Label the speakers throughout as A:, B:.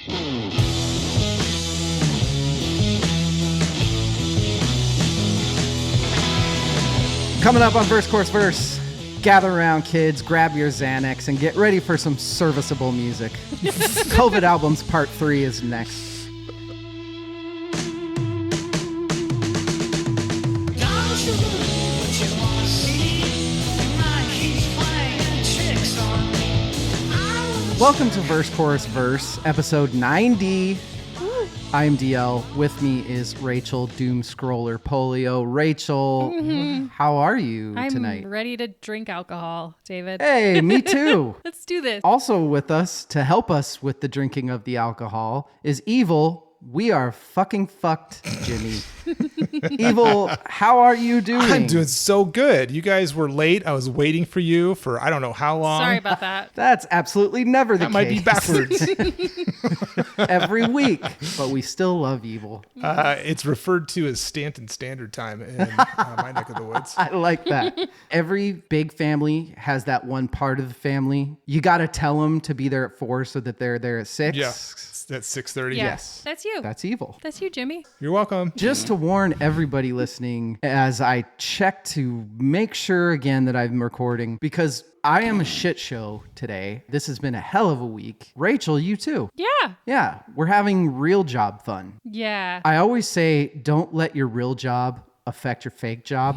A: Coming up on Verse Course Verse, gather around, kids, grab your Xanax, and get ready for some serviceable music. COVID Albums Part 3 is next. Welcome to Verse Chorus Verse, episode 90. I am DL. With me is Rachel, Doom Scroller Polio. Rachel, how are you tonight?
B: I'm ready to drink alcohol, David.
A: Hey, me too.
B: Let's do this.
A: Also with us to help us with the drinking of the alcohol is Evil. We are fucking fucked, Jimmy. Evil, how are you doing?
C: I'm doing so good. You guys were late. I was waiting for you for I don't know how long.
B: Sorry about that.
A: That's absolutely never the
C: That might
A: case.
C: be backwards.
A: Every week, but we still love Evil.
C: It's referred to as Stanton Standard Time in my neck of the woods.
A: I like that. Every big family has that one part of the family. You got to tell them to be there at 4 so that they're there at 6.
C: Yeah, that's 6:30.
B: Yeah.
A: Yes.
B: That's you.
A: That's Evil.
B: That's you, Jimmy.
C: You're welcome.
A: Just to warn everybody listening, as I check to make sure again that I'm recording, because I am a shit show today. This has been a hell of a week. Rachel, you too.
B: Yeah.
A: Yeah, we're having real job fun.
B: Yeah.
A: I always say, don't let your real job affect your fake job.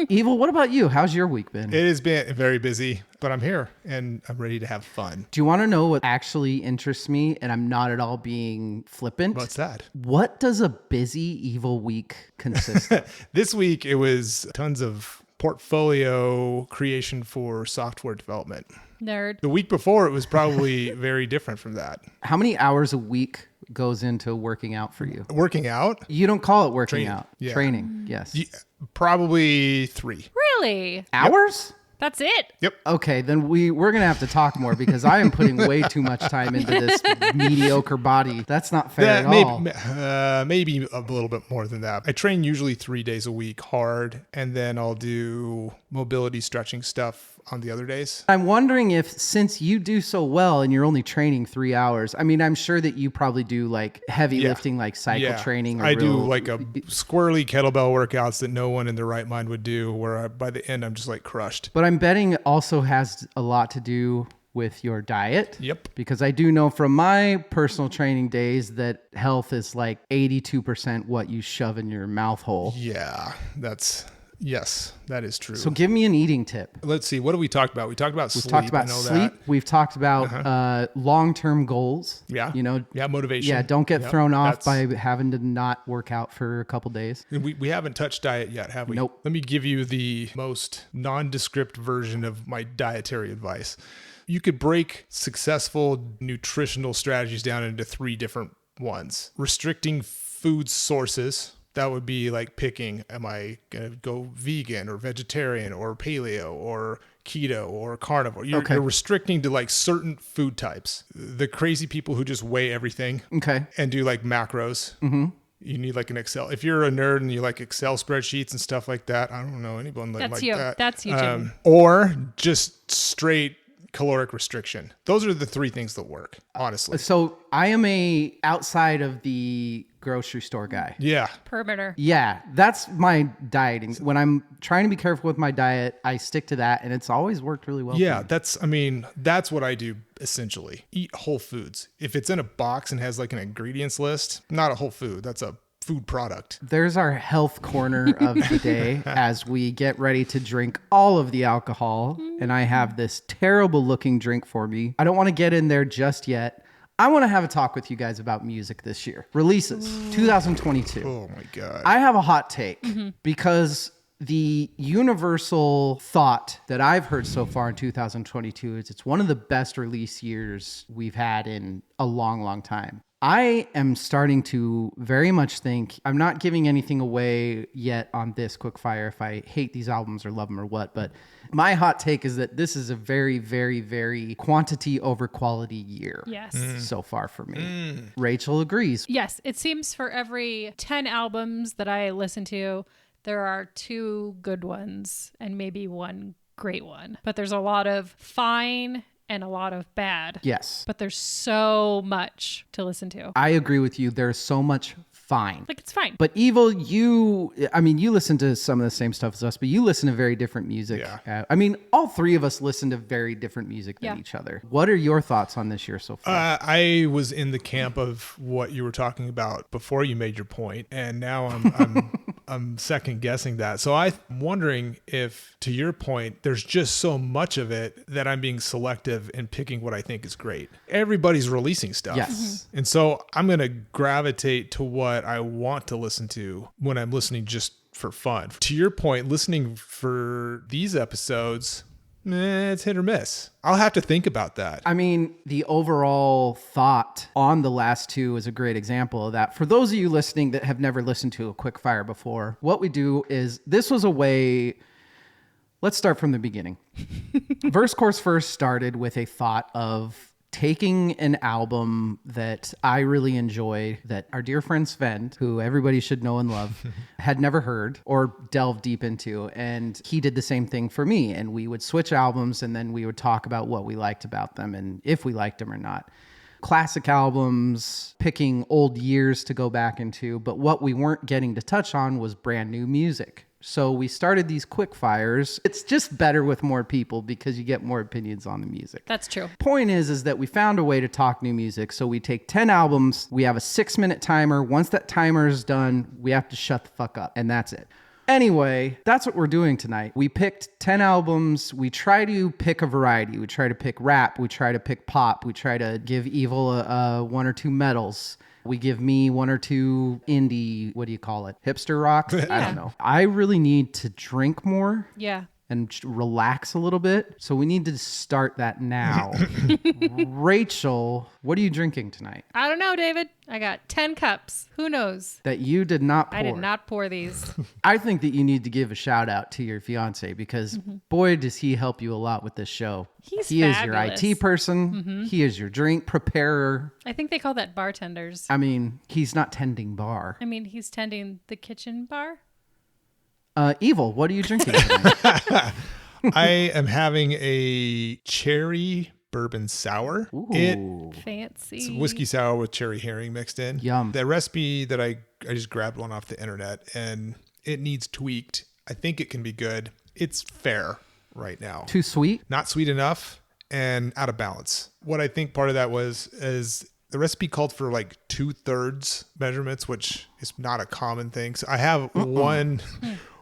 A: Evil, what about you? How's your week been?
C: It has been very busy, but I'm here and I'm ready to have fun.
A: Do you want to know what actually interests me? And I'm not at all being flippant.
C: What's that?
A: What does a busy, evil week consist of?
C: This week it was tons of portfolio creation for software development.
B: Nerd.
C: The week before it was probably very different from that.
A: How many hours a week goes into working out for you?
C: Working out,
A: You don't call it working
C: Training.
A: out.
C: Yeah.
A: Training, yes.
C: probably 3.
B: Really?
A: Hours?
B: That's it?
C: Yep.
A: Okay, then we're going to have to talk more because I am putting way too much time into this mediocre body. That's not fair at all.
C: Maybe a little bit more than that. I train usually 3 days a week hard, and then I'll do mobility stretching stuff on the other days.
A: I'm wondering if, since you do so well and you're only training 3 hours, I mean, I'm sure that you probably do like heavy lifting, like cycle training. Or
C: I do like a squirrely kettlebell workouts that no one in their right mind would do, where by the end I'm just like crushed.
A: But I'm betting it also has a lot to do with your diet.
C: Yep.
A: Because I do know from my personal training days that health is like 82% what you shove in your mouth hole.
C: Yeah, yes, that is true.
A: So give me an eating tip.
C: Let's see. What have we talked about? We talked about sleep.
A: We've talked about
C: I know
A: sleep.
C: that.
A: We've talked about long-term goals.
C: Yeah.
A: You know,
C: Yeah, motivation.
A: yeah, don't get
C: Yep.
A: thrown off by having to not work out for a couple days.
C: We haven't touched diet yet, have we?
A: Nope.
C: Let me give you the most nondescript version of my dietary advice. You could break successful nutritional strategies down into 3 different ones. Restricting food sources. That would be like picking, am I going to go vegan or vegetarian or paleo or keto or carnivore? You're restricting to like certain food types. The crazy people who just weigh everything and do like macros. Mm-hmm. You need like an Excel. If you're a nerd and you like Excel spreadsheets and stuff like that, I don't know anyone like that.
B: That's you, Jimmy.
C: Or just straight caloric restriction. Those are the 3 things that work, honestly.
A: So I am a outside of the grocery store guy.
C: Yeah.
B: Perimeter.
A: Yeah, that's my dieting. When I'm trying to be careful with my diet, I stick to that, and it's always worked really well.
C: Yeah,
A: for me.
C: that's what I do essentially. Eat whole foods. If it's in a box and has like an ingredients list, not a whole food. That's a food product.
A: There's our health corner of the day as we get ready to drink all of the alcohol. And I have this terrible looking drink for me. I don't want to get in there just yet. I want to have a talk with you guys about music this year. Releases, 2022.
C: Oh my God.
A: I have a hot take because the universal thought that I've heard so far in 2022 is it's one of the best release years we've had in a long, long time. I am starting to very much think, I'm not giving anything away yet on this quickfire if I hate these albums or love them or what, but my hot take is that this is a very, very, very quantity over quality year.
B: Yes.
A: So far for me. Rachel agrees.
B: Yes. It seems for every 10 albums that I listen to, there are 2 good ones and maybe 1 great one. But there's a lot of fine and a lot of bad.
A: Yes.
B: But there's so much to listen to.
A: I agree with you. There's so much fine.
B: Like, it's fine.
A: But Evil, you listen to some of the same stuff as us, but you listen to very different music.
C: Yeah.
A: All three of us listen to very different music than each other. What are your thoughts on this year so far?
C: I was in the camp of what you were talking about before you made your point, and now I'm second guessing that. So I'm wondering if, to your point, there's just so much of it that I'm being selective in picking what I think is great. Everybody's releasing stuff.
A: Yes.
C: And so I'm going to gravitate to what I want to listen to when I'm listening just for fun. To your point, listening for these episodes, it's hit or miss. I'll have to think about that.
A: I mean, the overall thought on the last two is a great example of that. For those of you listening that have never listened to a quickfire before, what we do is this was a way. Let's start from the beginning. Verse Course first started with a thought of taking an album that I really enjoy, that our dear friend Sven, who everybody should know and love, had never heard or delved deep into. And he did the same thing for me. And we would switch albums and then we would talk about what we liked about them and if we liked them or not. Classic albums, picking old years to go back into. But what we weren't getting to touch on was brand new music. So we started these quick fires. It's just better with more people because you get more opinions on the music.
B: That's true.
A: Point is that we found a way to talk new music. So we take 10 albums. We have a 6-minute timer. Once that timer is done, we have to shut the fuck up. And that's it. Anyway, that's what we're doing tonight. We picked 10 albums. We try to pick a variety. We try to pick rap. We try to pick pop. We try to give Evil one or two metals. We give me one or two indie, what do you call it? Hipster rock? I don't know. I really need to drink more.
B: Yeah.
A: And relax a little bit. So we need to start that now. Rachel, what are you drinking tonight?
B: I don't know, David. I got 10 cups. Who knows?
A: That you did not pour.
B: I did not pour these.
A: I think that you need to give a shout out to your fiance because boy, does he help you a lot with this show.
B: He
A: is
B: fabulous.
A: your IT person. He is your drink preparer.
B: I think they call that bartenders.
A: I mean, he's not tending bar.
B: I mean, he's tending the kitchen bar.
A: Evil, what are you drinking tonight?
C: I am having a cherry bourbon sour.
A: Ooh.
B: Fancy.
C: It's whiskey sour with cherry herring mixed in.
A: Yum.
C: The recipe that I just grabbed one off the internet and it needs tweaked. I think it can be good. It's fair right now.
A: Too sweet?
C: Not sweet enough and out of balance. What I think part of that is the recipe called for like 2/3 measurements, which is not a common thing. So I have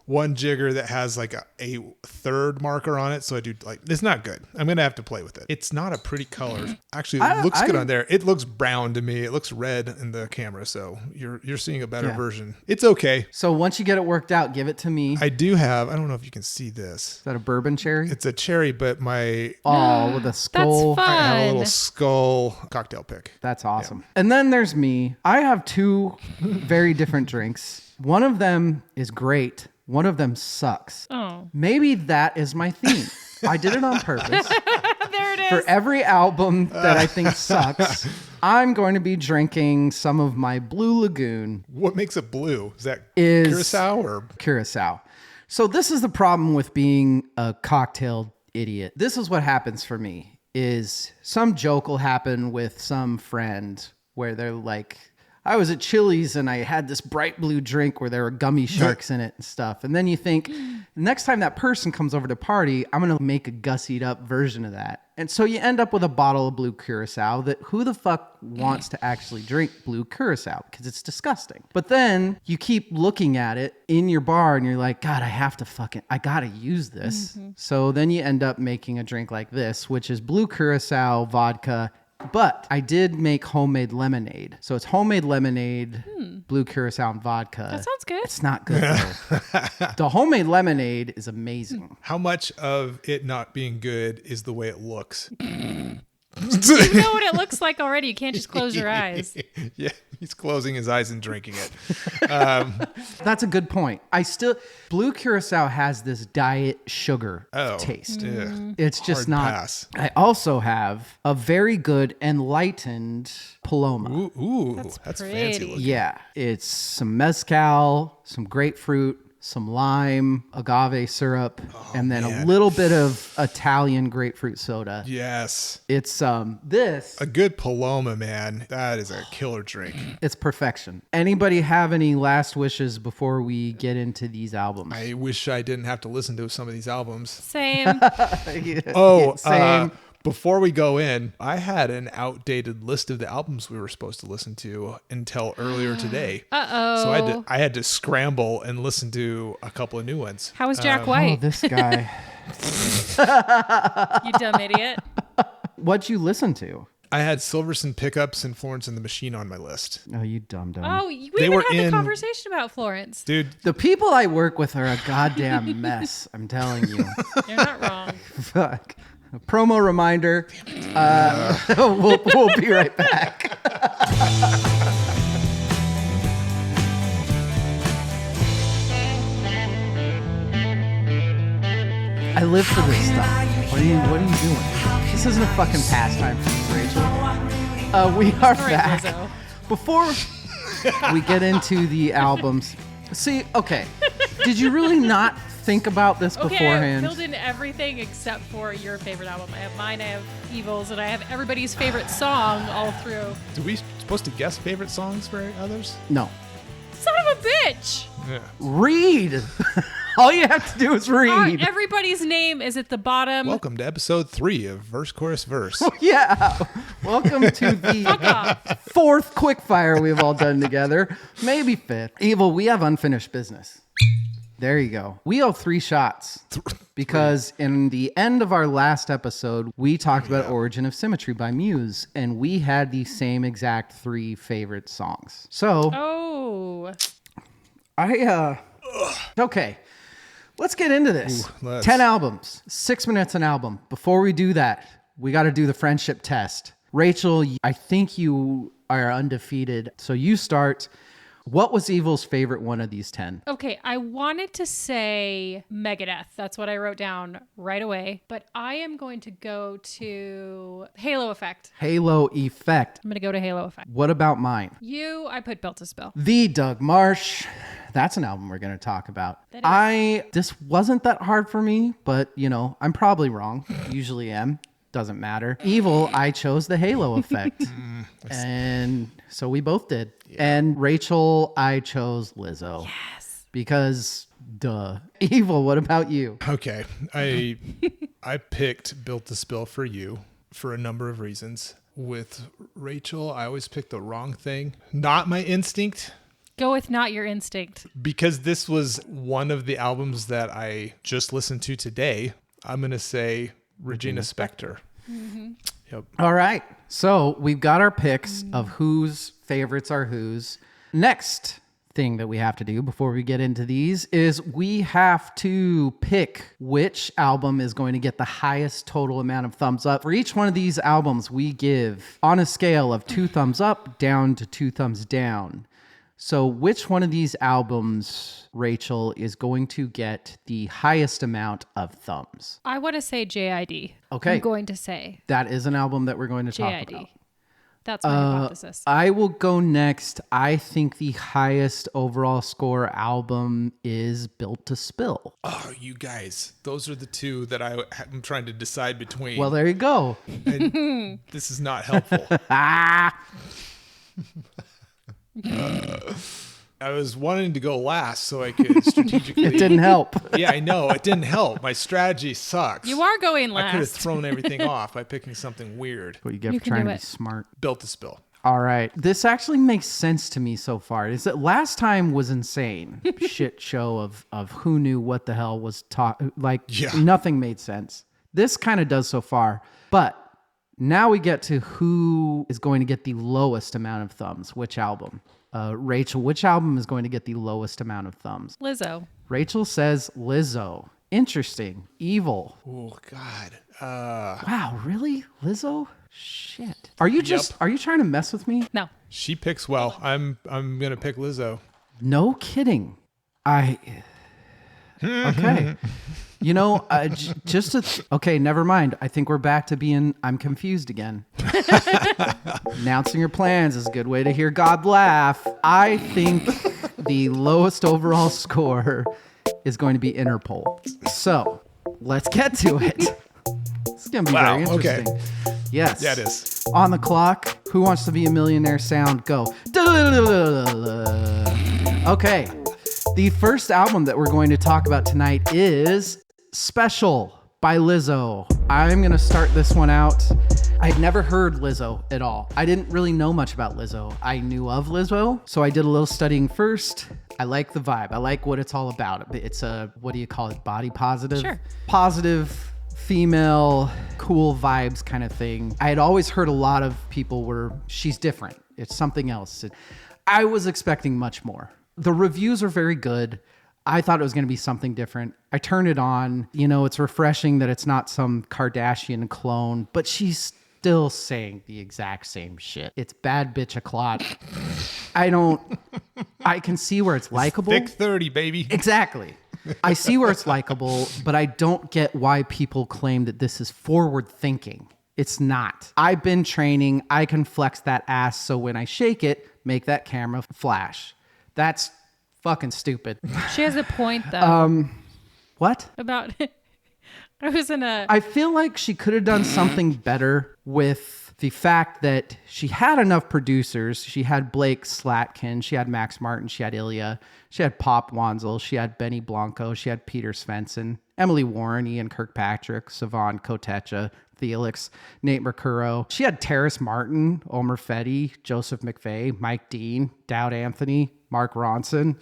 C: one jigger that has like a third marker on it. So I do like, it's not good. I'm going to have to play with it. It's not a pretty color. Actually, it looks good on there. It looks brown to me. It looks red in the camera. So you're seeing a better version. It's okay.
A: So once you get it worked out, give it to me.
C: I do have, I don't know if you can see this.
A: Is that a bourbon cherry?
C: It's a cherry, but with
A: a skull.
B: That's fun.
C: I have a little skull cocktail pick.
A: That's awesome. Yeah. And then there's me. I have two very different drinks. One of them is great. One of them sucks.
B: Oh.
A: Maybe that is my theme. I did it on purpose.
B: There it is.
A: For every album that I think sucks, I'm going to be drinking some of my Blue Lagoon.
C: What makes it blue? Is that Curacao or?
A: Curacao. So this is the problem with being a cocktail idiot. This is what happens for me, is some joke will happen with some friend where they're like, I was at Chili's and I had this bright blue drink where there were gummy sharks in it and stuff. And then you think, next time that person comes over to party, I'm going to make a gussied up version of that. And so you end up with a bottle of blue Curacao that who the fuck wants to actually drink blue Curacao because it's disgusting. But then you keep looking at it in your bar and you're like, God, I got to use this. Mm-hmm. So then you end up making a drink like this, which is blue Curacao, vodka. But I did make homemade lemonade. So it's homemade lemonade, blue Curacao and vodka.
B: That sounds good.
A: It's not good though. The homemade lemonade is amazing.
C: How much of it not being good is the way it looks?
B: You know what it looks like already. You can't just close your eyes.
C: Yeah, he's closing his eyes and drinking it.
A: That's a good point. Blue Curacao has this diet sugar taste.
C: Yeah.
A: It's just
C: Hard
A: not.
C: pass.
A: I also have a very good enlightened Paloma.
C: Ooh, that's
B: pretty.
C: fancy looking.
A: Yeah, it's some mezcal, some grapefruit, some lime, agave syrup, and then a little bit of Italian grapefruit soda.
C: Yes.
A: It's this.
C: A good Paloma, man. That is a killer drink.
A: It's perfection. Anybody have any last wishes before we get into these albums?
C: I wish I didn't have to listen to some of these albums.
B: Same.
A: Same.
C: Before we go in, I had an outdated list of the albums we were supposed to listen to until earlier today.
B: Uh-oh.
C: So I had to scramble and listen to a couple of new ones.
B: How was Jack
A: Oh,
B: White?
A: this guy.
B: You dumb idiot.
A: What'd you listen to?
C: I had Silverson Pickups and Florence and the Machine on my list.
A: Oh, you dumb.
B: Oh, we
C: They
B: even
C: were
B: had the
C: in-
B: conversation about Florence.
C: Dude,
A: The people I work with are a goddamn mess. I'm telling you.
B: You're not wrong.
A: Fuck. A promo reminder. We'll be right back. I live for this stuff. What are you doing? This isn't a fucking pastime for you, Rachel. We are
B: All right,
A: back.
B: Lizzo.
A: Before we get into the albums, see, okay, did you really not think about this
B: Okay, I
A: beforehand?
B: filled in everything except for your favorite album. I have mine, I have Evil's, and I have everybody's favorite song all through.
C: do we supposed to guess favorite songs for others?
A: No.
B: Son of a bitch!
C: Yeah.
A: Read. All you have to do is read.
B: Everybody's name is at the bottom.
C: Welcome to episode 3 of Verse, Chorus, Verse.
A: Yeah. Welcome to the fourth quickfire we've all done together. Maybe fifth. Evil, we have unfinished business. There you go. We owe 3 shots because in the end of our last episode, we talked about Origin of Symmetry by Muse, and we had the same exact 3 favorite songs. So
B: Oh.
A: okay. Let's get into this.
C: let's.
A: 10 albums, 6 minutes an album. Before we do that, we got to do the friendship test. Rachel, I think you are undefeated. So you start. What was Evil's favorite one of these 10?
B: Okay, I wanted to say Megadeth. That's what I wrote down right away. But I am going to go to Halo Effect.
A: Halo Effect.
B: I'm going to go to Halo Effect.
A: What about mine?
B: I put Built to Spill.
A: The Doug Marsh. That's an album we're going to talk about. This wasn't that hard for me, but I'm probably wrong. Usually am. Doesn't matter. Evil, I chose the Halo Effect. And so we both did. Yeah. And Rachel, I chose Lizzo.
B: Yes.
A: Because duh. Evil, what about you?
C: Okay. I picked Built to Spill for you for a number of reasons. With Rachel, I always pick the wrong thing. Not my instinct.
B: Go with Not Your Instinct.
C: Because this was one of the albums that I just listened to today, I'm going to say Regina Spektor.
B: Mm-hmm.
C: Yep.
A: All right. So we've got our picks of whose favorites are whose. Next thing that we have to do before we get into these is we have to pick which album is going to get the highest total amount of thumbs up. For each one of these albums, we give on a scale of 2 thumbs up down to 2 thumbs down. So which one of these albums, Rachel, is going to get the highest amount of thumbs?
B: I want to say JID.
A: Okay.
B: I'm going to say
A: That is an album that we're going to talk
B: JID.
A: about.
B: That's my hypothesis.
A: I will go next. I think the highest overall score album is Built to Spill.
C: Oh, you guys, those are the two that I'm trying to decide between.
A: Well, there you go.
C: And this is not helpful. I was wanting to go last so I could strategically.
A: It didn't help.
C: Yeah, I know. It didn't help. My strategy sucks.
B: You are going
C: I could have
B: last.
C: thrown everything off by picking something weird.
A: What you get
B: You
A: for
B: can
A: trying
B: do
A: to be
B: it.
A: smart.
C: Built to Spill.
A: All right. This actually makes sense to me so far. Is that last time was insane. Shit show of who knew what the hell was nothing made sense. This kind of does so far. But now we get to who is going to get the lowest amount of thumbs. Which album? Rachel, which album is going to get the lowest amount of thumbs?
B: Lizzo.
A: Rachel says Lizzo. Interesting. Evil.
C: Oh, God.
A: Wow, really? Lizzo? Shit. Are you trying to mess with me?
B: No.
C: She picks well. I'm going to pick Lizzo.
A: No kidding. Okay. Okay, never mind. I think we're back to being, I'm confused again. Announcing your plans is a good way to hear God laugh. I think the lowest overall score is going to be Interpol. So let's get to it. It's going to be very interesting.
C: Okay.
A: Yes.
C: Yeah, it is.
A: On the clock, Who Wants to Be a Millionaire sound, go. Okay. The first album that we're going to talk about tonight is Special by Lizzo. I'm going to start this one out. I'd never heard Lizzo at all. I didn't really know much about Lizzo. I knew of Lizzo, so I did a little studying first. I like the vibe. I like what it's all about. It's a, what do you call it, body positive?
B: Sure.
A: Positive, female, cool vibes kind of thing. I had always heard a lot of people were, she's different. It's something else. I was expecting much more. The reviews are very good. I thought it was going to be something different. I turned it on. You know, it's refreshing that it's not some Kardashian clone, but she's still saying the exact same shit. It's bad bitch o'clock. I can see where it's likable.
C: Thick 30, baby.
A: Exactly. I see where it's likable, but I don't get why people claim that this is forward thinking. It's not. I've been training. I can flex that ass so when I shake it, make that camera flash. That's fucking stupid.
B: She has a point, though.
A: What?
B: About I was in a.
A: I feel like she could have done something better with the fact that she had enough producers. She had Blake Slatkin, she had Max Martin, she had Ilya, she had Pop Wanzel, she had Benny Blanco, she had Peter Svensson, Emily Warren, Ian Kirkpatrick, Savon Kotecha, Felix, Nate Mercuro. She had Terrace Martin, Omer Fetty, Joseph McVeigh, Mike Dean, Dowd Anthony, Mark Ronson.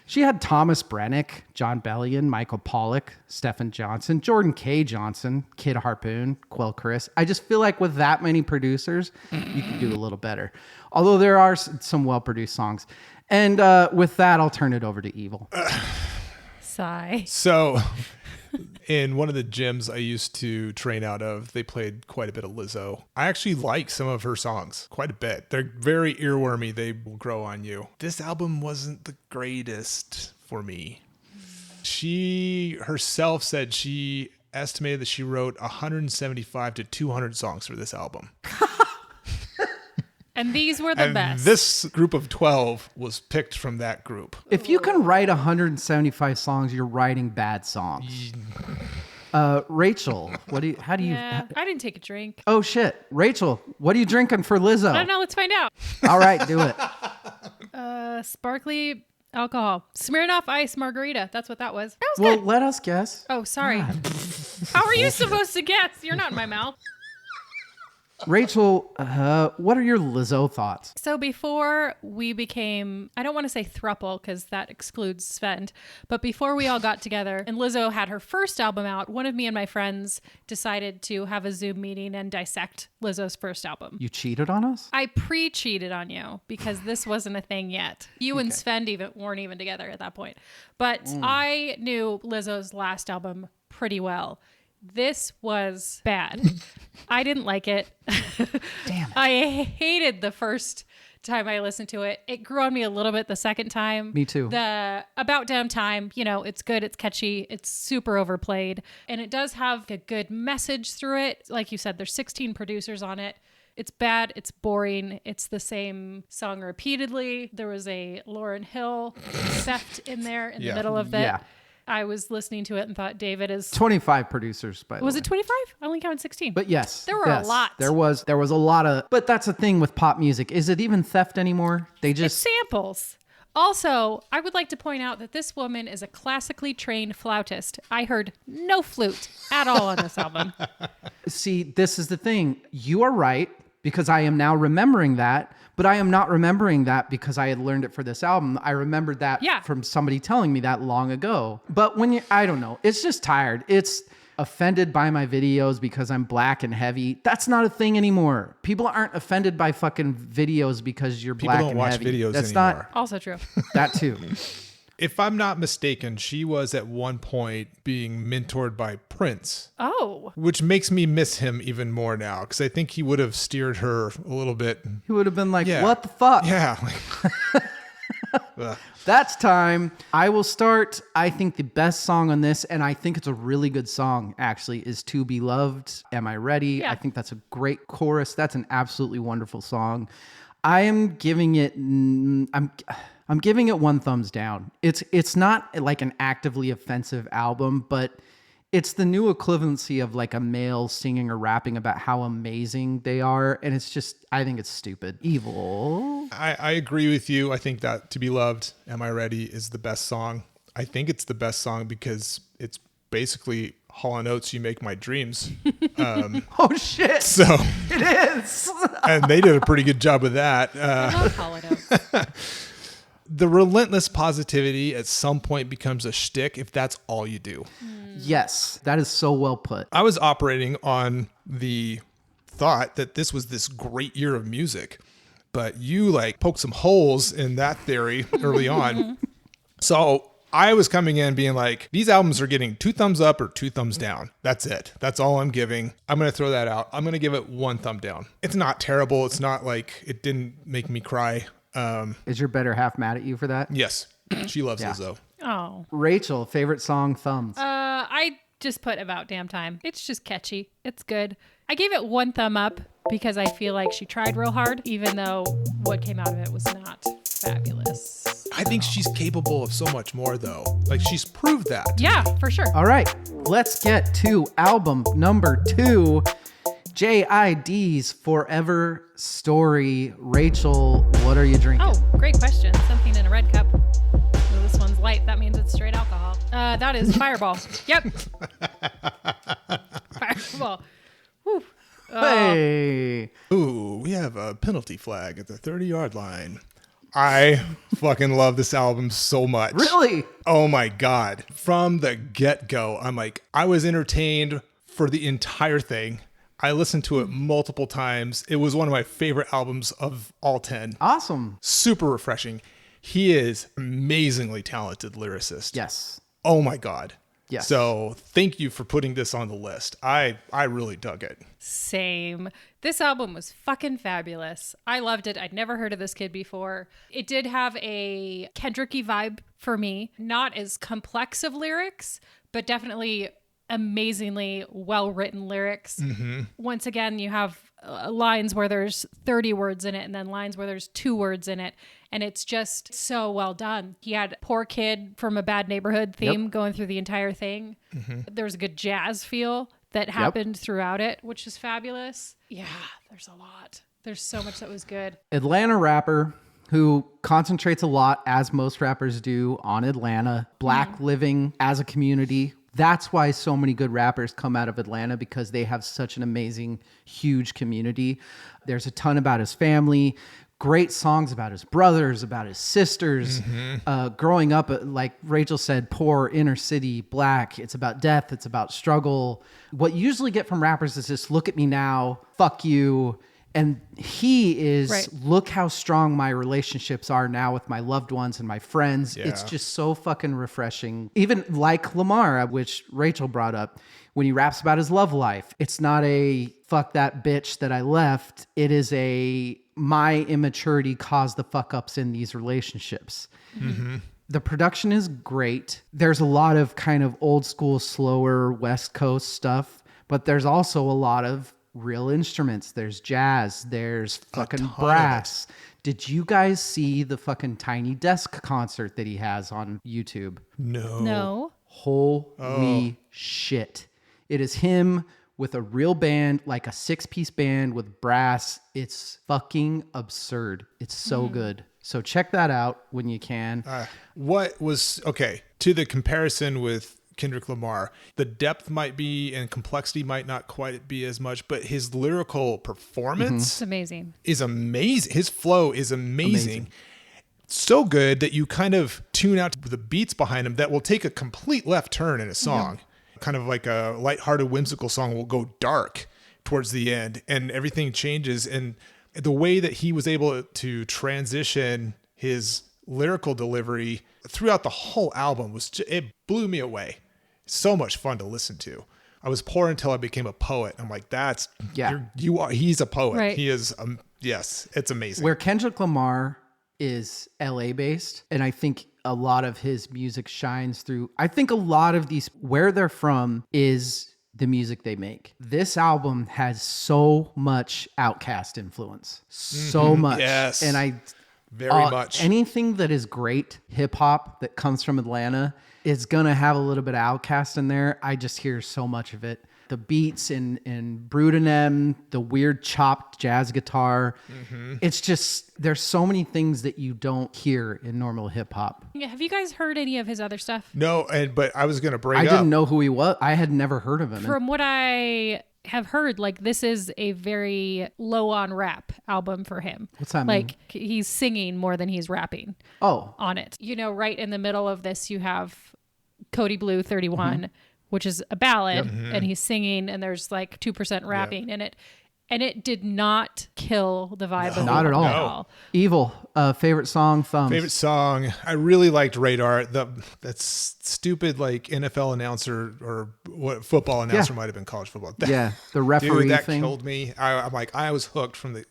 A: She had Thomas Brennick, John Bellion, Michael Pollock, Stephen Johnson, Jordan K. Johnson, Kid Harpoon, Quell Chris. I just feel like with that many producers, you can do a little better. Although there are some well-produced songs. And with that, I'll turn it over to Evil.
B: Sigh.
C: So in one of the gyms I used to train out of, they played quite a bit of Lizzo. I actually like some of her songs quite a bit. They're very earwormy. They will grow on you. This album wasn't the greatest for me. She herself said she estimated that she wrote 175 to 200 songs for this album.
B: And these were the best.
C: This group of 12 was picked from that group.
A: If you can write 175 songs, you're writing bad songs. Rachel, how do you?
B: Yeah, I didn't take a drink.
A: Oh shit, Rachel, what are you drinking for Lizzo?
B: I don't know. Let's find out.
A: All right, do it.
B: Sparkly alcohol. Smirnoff Ice Margarita. That's what that was. That was
A: Well,
B: good.
A: let us guess.
B: Oh, sorry. How are you supposed to guess? You're not in my mouth.
A: Rachel, what are your Lizzo thoughts?
B: So before we became, I don't want to say throuple because that excludes Sven, but before we all got together and Lizzo had her first album out, one of me and my friends decided to have a Zoom meeting and dissect Lizzo's first album.
A: You cheated on us?
B: I pre-cheated on you because this wasn't a thing yet. You and Sven weren't even together at that point. But I knew Lizzo's last album pretty well. This was bad. I didn't like it.
A: Damn it.
B: I hated the first time I listened to it. It grew on me a little bit the second time.
A: Me too.
B: The About Damn Time, it's good, it's catchy, it's super overplayed, and it does have a good message through it. Like you said, there's 16 producers on it. It's bad, it's boring, it's the same song repeatedly. There was a Lauryn Hill theft in there in the middle of that.
A: Yeah.
B: I was listening to it and thought David is
A: 25 producers, by the way.
B: Was it 25? I only counted 16.
A: But yes.
B: There were a lot.
A: There was a lot of, but that's the thing with pop music. Is it even theft anymore? They
B: It's
A: just
B: samples. Also, I would like to point out that this woman is a classically trained flautist. I heard no flute at all on this album.
A: See, this is the thing. You are right, because I am now remembering that, but I am not remembering that because I had learned it for this album. I remembered that from somebody telling me that long ago. But I don't know, it's just tired. It's offended by my videos because I'm black and heavy. That's not a thing anymore. People aren't offended by fucking videos because you're black and heavy.
C: People don't watch videos
A: That's
C: anymore.
A: Not
B: Also true.
A: that too.
C: If I'm not mistaken, she was at one point being mentored by Prince.
B: Oh.
C: Which makes me miss him even more now, because I think he would have steered her a little bit.
A: He would have been like, what the fuck?
C: Yeah.
A: That's time. I will start. I think the best song on this, and I think it's a really good song, actually, is To Be Loved. Am I Ready?
B: Yeah.
A: I think that's a great chorus. That's an absolutely wonderful song. I am giving it. I'm giving it 1 thumbs down. It's not like an actively offensive album, but it's the new equivalency of like a male singing or rapping about how amazing they are, and it's just, I think it's stupid. Evil.
C: I agree with you. I think that To Be Loved, Am I Ready is the best song. I think it's the best song because it's basically Hall & Oates, You Make My Dreams.
A: Oh shit.
C: So
A: It is.
C: and they did a pretty good job with that.
B: I love Hall & Oates.
C: The relentless positivity at some point becomes a shtick if that's all you do.
A: Yes, that is so well put.
C: I was operating on the thought that this was this great year of music, but you like poked some holes in that theory early on. So I was coming in being like, these albums are getting 2 thumbs up or 2 thumbs down. That's it. That's all I'm giving. I'm going to throw that out. I'm going to give it 1 thumb down. It's not terrible. It's not like it didn't make me cry.
A: Is your better half mad at you for that?
C: Yes, she loves Lizzo.
B: Oh.
A: Rachel, favorite song, thumbs.
B: I just put About Damn Time. It's just catchy. It's good. I gave it 1 thumb up because I feel like she tried real hard, even though what came out of it was not fabulous.
C: I think she's capable of so much more, though. Like, she's proved that.
B: Yeah, for sure.
A: All right, let's get to album number 2, JID's Forever Story. Rachel, what are you drinking?
B: Oh, great question. Something in a red cup. Oh, this one's light. That means it's straight alcohol. That is Fireball. Yep. Fireball. Whew.
A: Hey.
C: Ooh, we have a penalty flag at the 30-yard line. I fucking love this album so much.
A: Really?
C: Oh my God. From the get-go, I'm like, I was entertained for the entire thing. I listened to it multiple times. It was one of my favorite albums of all 10.
A: Awesome.
C: Super refreshing. He is amazingly talented lyricist.
A: Yes.
C: Oh my God.
A: Yes.
C: So thank you for putting this on the list. I really dug it.
B: Same. This album was fucking fabulous. I loved it. I'd never heard of this kid before. It did have a Kendricky vibe for me. Not as complex of lyrics, but definitely amazingly well-written lyrics.
C: Mm-hmm.
B: Once again, you have lines where there's 30 words in it and then lines where there's 2 words in it. And it's just so well done. He had Poor Kid from a Bad Neighborhood theme going through the entire thing. Mm-hmm. There was a good jazz feel that happened throughout it, which is fabulous. Yeah, there's a lot. There's so much that was good.
A: Atlanta rapper who concentrates a lot, as most rappers do, on Atlanta. Black living as a community. That's why so many good rappers come out of Atlanta, because they have such an amazing, huge community. There's a ton about his family, great songs about his brothers, about his sisters. Growing up, like Rachel said, poor, inner city, Black. It's about death. It's about struggle. What you usually get from rappers is just, look at me now, fuck you. And he is, look how strong my relationships are now with my loved ones and my friends. Yeah. It's just so fucking refreshing. Even like Lamar, which Rachel brought up, when he raps about his love life, it's not a fuck that bitch that I left. It is a my immaturity caused the fuck ups in these relationships. Mm-hmm. The production is great. There's a lot of kind of old school, slower West Coast stuff, but there's also a lot of real instruments. There's jazz. There's fucking brass. Did you guys see the fucking Tiny Desk concert that he has on YouTube?
B: No.
A: Holy shit. It is him with a real band, like a 6-piece band with brass. It's fucking absurd. It's so good. So check that out when you can.
C: To the comparison with Kendrick Lamar, the depth might be and complexity might not quite be as much, but his lyrical performance
B: It's amazing.
C: is amazing. His flow is amazing. So good that you kind of tune out the beats behind him that will take a complete left turn in a song. Kind of like a lighthearted, whimsical song will go dark towards the end and everything changes. And the way that he was able to transition his lyrical delivery throughout the whole album it blew me away. So much fun to listen to. I was poor until I became a poet. I'm like, he's a poet.
B: Right.
C: He is, yes, it's amazing.
A: Where Kendrick Lamar is LA based, and I think a lot of his music shines through. I think a lot of these, where they're from is the music they make. This album has so much Outkast influence. So much.
C: Yes.
A: And
C: very much.
A: Anything that is great hip hop that comes from Atlanta is going to have a little bit of Outkast in there. I just hear so much of it. The beats in Brood and M, the weird chopped jazz guitar. It's just, there's so many things that you don't hear in normal hip hop.
B: Yeah, have you guys heard any of his other stuff?
C: No, but I was going to bring
A: I
C: up.
A: didn't know who he was. I had never heard of him.
B: From what I have heard, like, this is a very low on rap album for him.
A: What's that mean?
B: Like, he's singing more than he's rapping on it. You know, right in the middle of this, you have Cody Blue 31, which is a ballad, and he's singing, and there's like 2% rapping in it. And it did not kill the vibe of the
A: Not at
B: album
A: all. Evil, favorite song, Thumbs.
C: Favorite song. I really liked Radar. That's stupid, like NFL announcer or what football announcer might have been college football.
A: The referee
C: Dude, that
A: thing.
C: killed me. I'm like, I was hooked from the.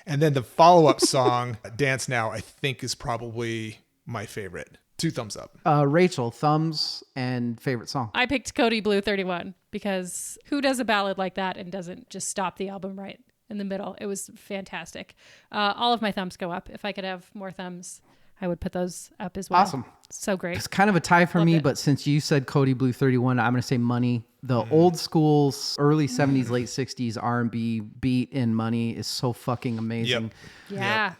C: And then the follow-up song, Dance Now, I think is probably my favorite. 2 thumbs up.
A: Rachel, Thumbs, and favorite song.
B: I picked Cody Blue 31 because who does a ballad like that and doesn't just stop the album right in the middle? It was fantastic. All of my thumbs go up. If I could have more thumbs, I would put those up as well.
A: Awesome.
B: So great.
A: It's kind of a tie for
B: Loved
A: me,
B: it.
A: but since you said Cody Blue 31, I'm going to say Money. The old school, early 70s, late 60s R&B beat in Money is so fucking amazing.
B: Yeah.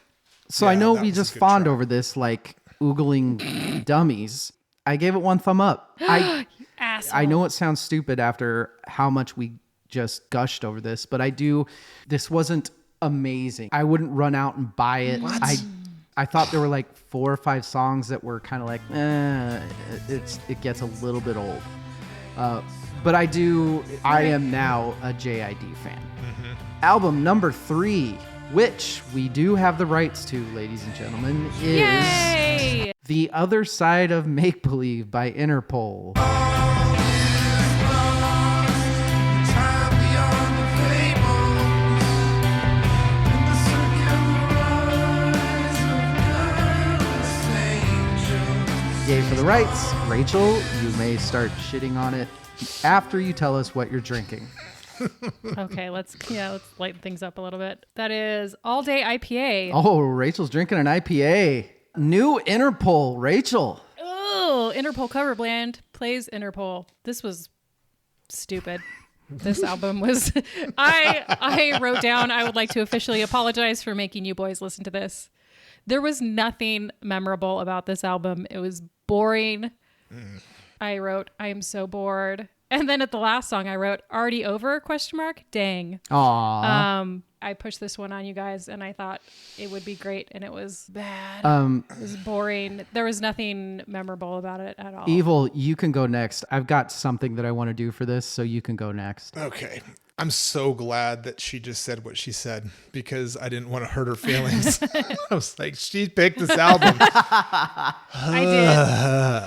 A: So I know
C: that
A: we
C: was a
A: just
C: good
A: fawned
C: track.
A: over this like oogling dummies. I gave it 1 thumb up. I know it sounds stupid after how much we just gushed over this, but this wasn't amazing. I wouldn't run out and buy it. I thought there were like 4 or 5 songs that were kind of like, it gets a little bit old. But I am now a JID fan. Album number 3, which we do have the rights to, ladies and gentlemen, is
B: Yay!
A: The Other Side of Make Believe by Interpol. Yay for the rights. Rachel, you may start shitting on it after you tell us what you're drinking.
B: Okay, let's lighten things up a little bit. That is All Day IPA.
A: Oh, Rachel's drinking an IPA. New Interpol, Rachel.
B: Oh, Interpol cover band plays Interpol. This was stupid. This album was I wrote down, I would like to officially apologize for making you boys listen to this. There was nothing memorable about this album. It was boring. I wrote, I am so bored. And then at the last song I wrote, already over? ? Dang.
A: Aww.
B: I pushed this one on you guys and I thought it would be great and it was bad. It was boring. There was nothing memorable about it at all.
A: Evil, you can go next. I've got something that I want to do for this, so you can go next.
C: Okay. I'm so glad that she just said what she said because I didn't want to hurt her feelings. I was like, she picked this album.
B: I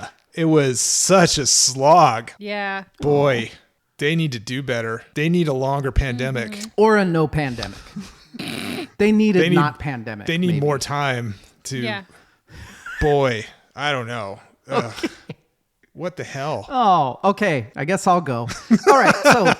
B: did.
C: It was such a slog.
B: Yeah.
C: Boy, they need to do better. They need a longer pandemic.
A: Or a no pandemic. They need not pandemic.
C: They need
A: maybe.
C: more time to.
B: Yeah.
C: Boy, I don't know. What the hell?
A: Oh, okay. I guess I'll go. All right. So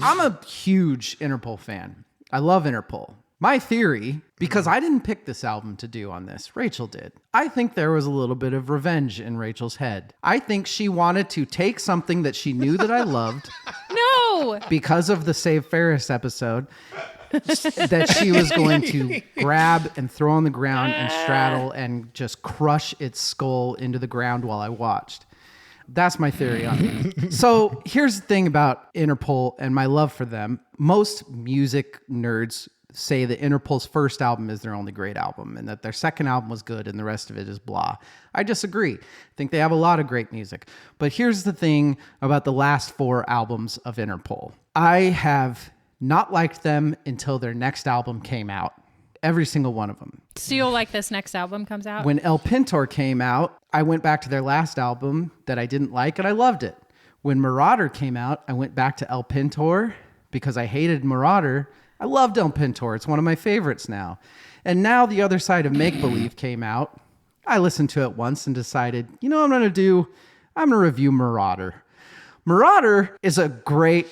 A: I'm a huge Interpol fan. I love Interpol. My theory, because I didn't pick this album to do on this, Rachel did. I think there was a little bit of revenge in Rachel's head. I think she wanted to take something that she knew that I loved
B: No.
A: because of the Save Ferris episode that she was going to grab and throw on the ground and straddle and just crush its skull into the ground while I watched. That's my theory on it. So here's the thing about Interpol and my love for them. Most music nerds say that Interpol's first album is their only great album and that their second album was good and the rest of it is blah. I disagree. I think they have a lot of great music. But here's the thing about the last 4 albums of Interpol. I have not liked them until their next album came out. Every single one of them.
B: So you'll like this next album comes out?
A: When El Pintor came out, I went back to their last album that I didn't like and I loved it. When Marauder came out, I went back to El Pintor because I hated Marauder. I loved El Pintor. It's one of my favorites now. And now The Other Side of Make Believe came out. I listened to it once and decided, you know what I'm going to do? I'm going to review Marauder. Marauder is a great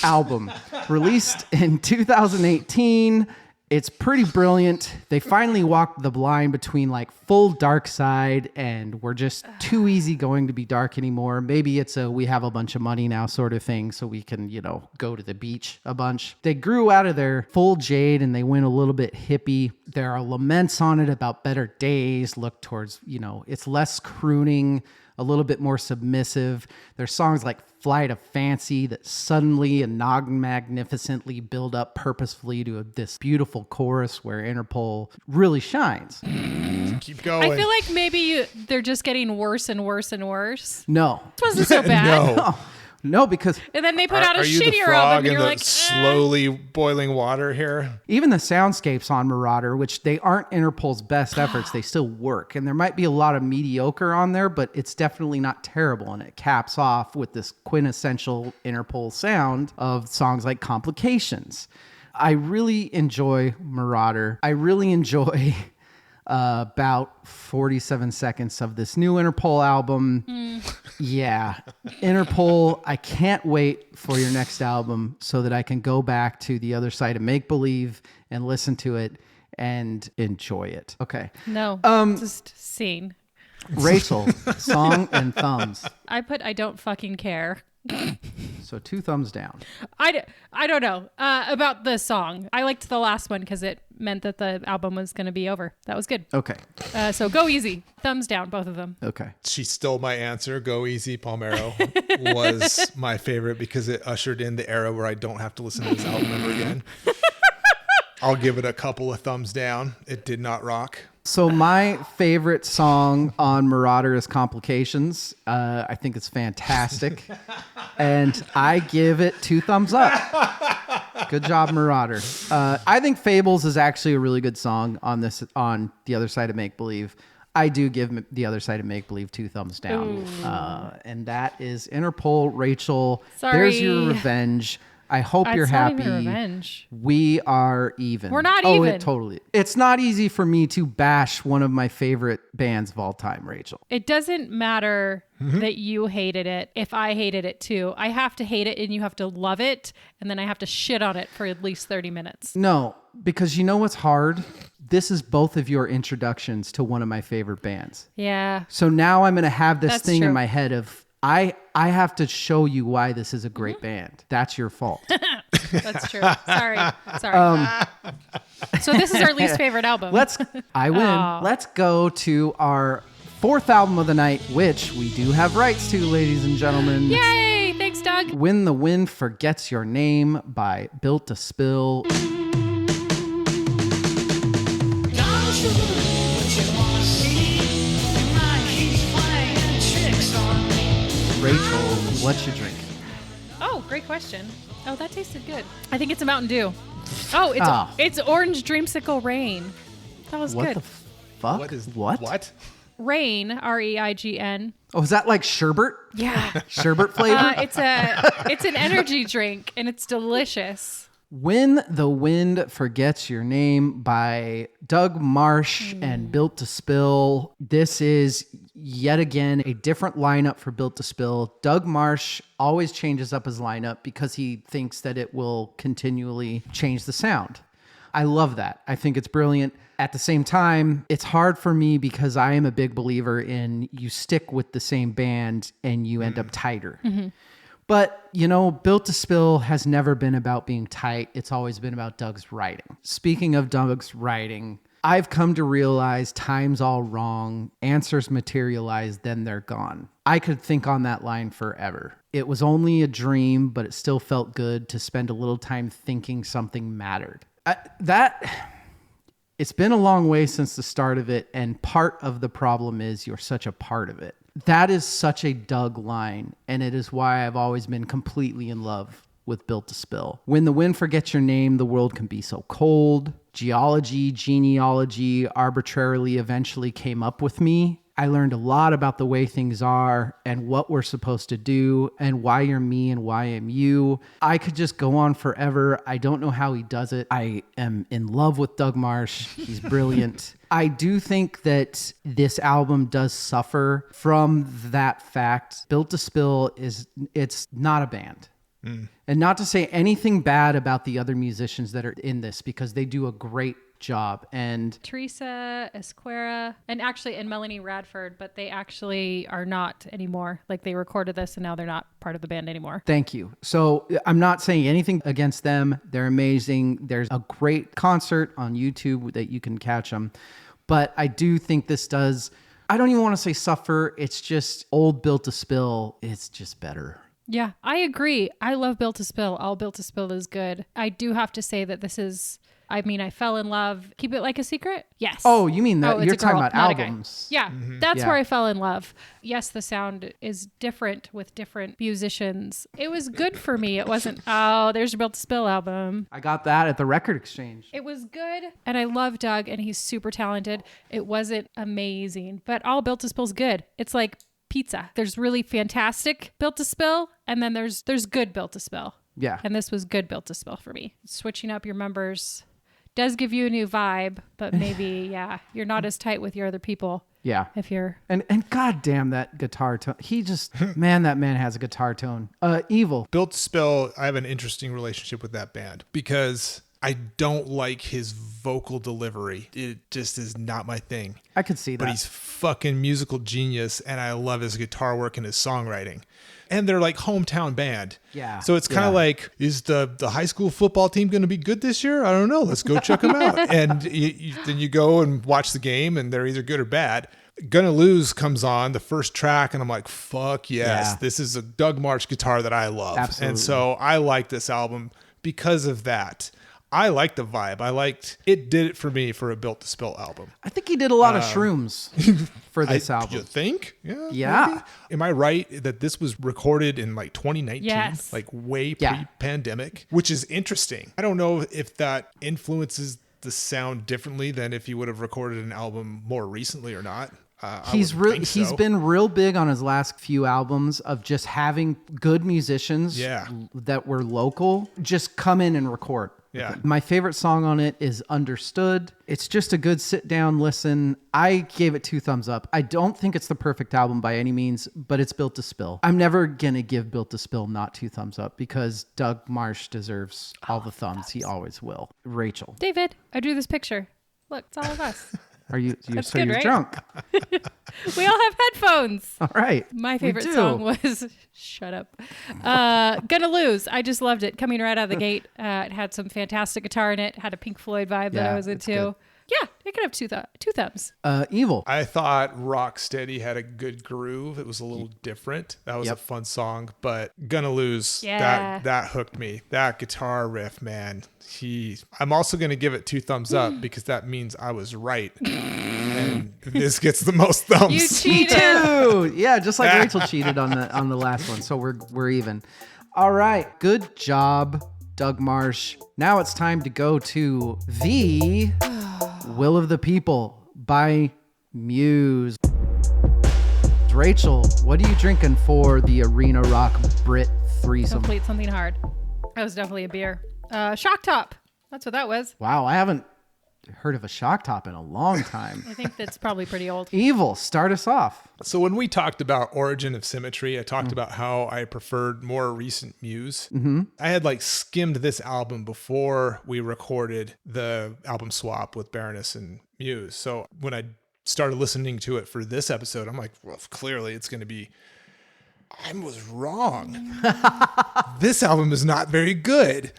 A: album. Released in 2018. It's pretty brilliant. They finally walked the line between like full dark side and we're just too easy going to be dark anymore. Maybe it's a we have a bunch of money now sort of thing so we can, go to the beach a bunch. They grew out of their full jade and they went a little bit hippie. There are laments on it about better days, look towards, it's less crooning, a little bit more submissive. There's songs like Flight of Fancy that suddenly and magnificently build up purposefully to this beautiful chorus where Interpol really shines.
C: Keep going.
B: I feel like maybe they're just getting worse and worse and worse.
A: No.
B: This wasn't so bad.
A: No, because...
B: And then they put out a
C: Are you the
B: shittier
C: frog
B: album and
C: in
B: you're
C: the
B: like,
C: slowly boiling water here?
A: even the soundscapes on Marauder, which they aren't Interpol's best efforts, they still work. And there might be a lot of mediocre on there, but it's definitely not terrible. And it caps off with this quintessential Interpol sound of songs like Complications. I really enjoy Marauder. I really enjoy about 47 seconds of this new Interpol album. Yeah. Interpol, I can't wait for your next album so that I can go back to The Other Side of Make Believe and listen to it and enjoy it. Okay.
B: no, just scene.
A: Rachel, song and thumbs.
B: I don't fucking care.
A: So 2 thumbs down.
B: I don't know about the song. I liked the last one because it meant that the album was going to be over. That was good.
A: Okay.
B: So go easy. Thumbs down, both of them.
A: Okay.
C: She stole my answer. Go Easy, Palmero was my favorite because it ushered in the era where I don't have to listen to this album ever again. I'll give it a couple of thumbs down. It did not rock.
A: So my favorite song on Marauder is Complications. I think it's fantastic. And I give it 2 thumbs up. Good job, Marauder. I think Fables is actually a really good song on The Other Side of Make Believe. I do give The Other Side of Make Believe 2 thumbs down. And that is Interpol. Rachel,
B: Sorry.
A: there's your revenge. I hope you're happy.
B: Not even revenge.
A: We are even.
B: We're not
A: even.
B: even.
A: Totally. It's not easy for me to bash one of my favorite bands of all time, Rachel.
B: It doesn't matter that you hated it if I hated it too. I have to hate it and you have to love it. And then I have to shit on it for at least 30 minutes.
A: No, because you know what's hard? This is both of your introductions to one of my favorite bands.
B: Yeah.
A: So now I'm going to have this
B: That's
A: thing
B: true.
A: in my head of I have to show you why this is a great band. That's your fault.
B: That's true. Sorry. So this is our least favorite album.
A: I win.
B: Aw.
A: Let's go to our 4th album of the night, which we do have rights to, ladies and gentlemen.
B: Yay! Thanks, Doug.
A: When the Wind Forgets Your Name by Built to Spill. Rachel, what you drink?
B: Oh, great question. Oh, that tasted good. I think it's a Mountain Dew. Oh, it's Orange Dreamsicle Rain. That was
A: What
B: good.
A: the fuck?
C: What?
B: Rain, REIGN.
A: Oh, is that like sherbet?
B: Yeah.
A: Sherbet flavor?
B: It's an energy drink and it's delicious.
A: When the Wind Forgets Your Name by Doug Marsh and Built to Spill. This is yet again a different lineup for Built to Spill. Doug Marsh always changes up his lineup because he thinks that it will continually change the sound. I love that. I think it's brilliant. At the same time, it's hard for me because I am a big believer in you stick with the same band and you end up tighter. But, Built to Spill has never been about being tight. It's always been about Doug's writing. Speaking of Doug's writing, I've come to realize time's all wrong. Answers materialize, then they're gone. I could think on that line forever. It was only a dream, but it still felt good to spend a little time thinking something mattered. It's been a long way since the start of it, and part of the problem is you're such a part of it. That is such a Doug line, and it is why I've always been completely in love with Built to Spill. When the wind forgets your name, the world can be so cold. Geology, genealogy arbitrarily eventually came up with me. I learned a lot about the way things are and what we're supposed to do and why you're me and why I'm you. I could just go on forever. I don't know how he does it. I am in love with Doug Marsh. He's brilliant. I do think that this album does suffer from that fact. Built to Spill it's not a band. And not to say anything bad about the other musicians that are in this, because they do a great job. And
B: Teresa Esquera and Melanie Radford, but they actually are not anymore. Like, they recorded this and now they're not part of the band anymore.
A: Thank you. So I'm not saying anything against them. They're amazing. There's a great concert on YouTube that you can catch them. But I do think this does, I don't even want to say suffer. It's just old Built to Spill. It's just better.
B: Yeah, I agree. I love Built to Spill. All Built to Spill is good. I do have to say that this is, I fell in love. Keep It Like a Secret? Yes.
A: Oh, you mean that you're talking about
B: not a guy.
A: albums.
B: Yeah, that's where I fell in love. Yes, the sound is different with different musicians. It was good for me. It wasn't, there's your Built to Spill album.
A: I got that at the Record Exchange.
B: It was good. And I love Doug, and he's super talented. It wasn't amazing, but all Built to Spill's good. It's like pizza. There's really fantastic Built to Spill, and then there's good Built to Spill.
A: Yeah.
B: And this was good Built to Spill for me. Switching up your members does give you a new vibe, but maybe, you're not as tight with your other people.
A: Yeah.
B: If you're...
A: And God damn that guitar tone. He just, man, that man has a guitar tone. Evil.
C: Built to Spill, I have an interesting relationship with that band because I don't like his vocal delivery. It just is not my thing.
A: I could see that.
C: But he's fucking musical genius, and I love his guitar work and his songwriting. And they're like hometown band.
A: Yeah.
C: So it's kind of like, is the high school football team going to be good this year? I don't know. Let's go check them out. And then you go and watch the game, and they're either good or bad. Gonna Lose comes on, the first track, and I'm like, fuck yes.
A: Yeah.
C: This is a Doug Marsh guitar that I love.
A: Absolutely.
C: And so I like this album because of that. I like the vibe. It did it for me for a Built to Spill album.
A: I think he did a lot of shrooms for this album.
C: You think?
A: Yeah.
C: Maybe? Am I right that this was recorded in like 2019?
B: Yes.
C: Like way pre-pandemic, which is interesting. I don't know if that influences the sound differently than if you would have recorded an album more recently or not.
A: He's been real big on his last few albums of just having good musicians that were local just come in and record.
C: Yeah.
A: My favorite song on it is Understood. It's just a good sit down listen. I gave it 2 thumbs up. I don't think it's the perfect album by any means, but it's Built to Spill. I'm never going to give Built to Spill not 2 thumbs up because Doug Marsh deserves all the thumbs. He always will. Rachel.
B: David, I drew this picture. Look, it's all of us.
A: Are you
B: That's
A: so
B: good,
A: you're
B: right?
A: drunk?
B: We all have headphones.
A: All right.
B: My favorite song was shut up. Gonna Lose. I just loved it. Coming right out of the gate. It had some fantastic guitar in it. Had a Pink Floyd vibe that I was
A: it's
B: into.
A: good.
B: Yeah, it could have two thumbs.
A: Evil.
C: I thought Rocksteady had a good groove. It was a little different. That was a fun song, but Gonna Lose, that hooked me. That guitar riff, man. I'm also going to give it 2 thumbs up because that means I was right. And this gets the most thumbs.
B: You cheated.
A: Dude. Yeah, just like Rachel cheated on the last one. So we're even. All right. Good job, Doug Marsh. Now it's time to go to the Will of the People by Muse. Rachel, what are you drinking for the Arena Rock Brit threesome?
B: Complete something hard. That was definitely a beer. Shock Top. That's what that was.
A: Wow, I haven't heard of a Shock Top in a long time.
B: I think that's probably pretty old.
A: Evil, start us off.
C: So when we talked about Origin of Symmetry, I talked about how I preferred more recent Muse. Mm-hmm. I had skimmed this album before we recorded the album swap with Baroness and Muse. So when I started listening to it for this episode, I'm like, well, clearly it's going to be, I was wrong. This album is not very good.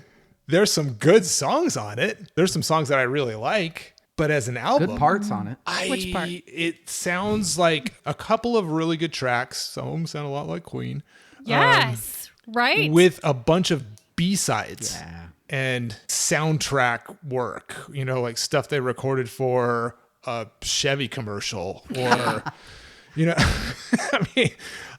C: There's some good songs on it. There's some songs that I really like, but as an album,
A: good parts on it.
B: Which part?
C: It sounds like a couple of really good tracks. Some of them sound a lot like Queen.
B: Yes, right.
C: With a bunch of B-sides.
A: Yeah.
C: And soundtrack work, like stuff they recorded for a Chevy commercial or, I mean,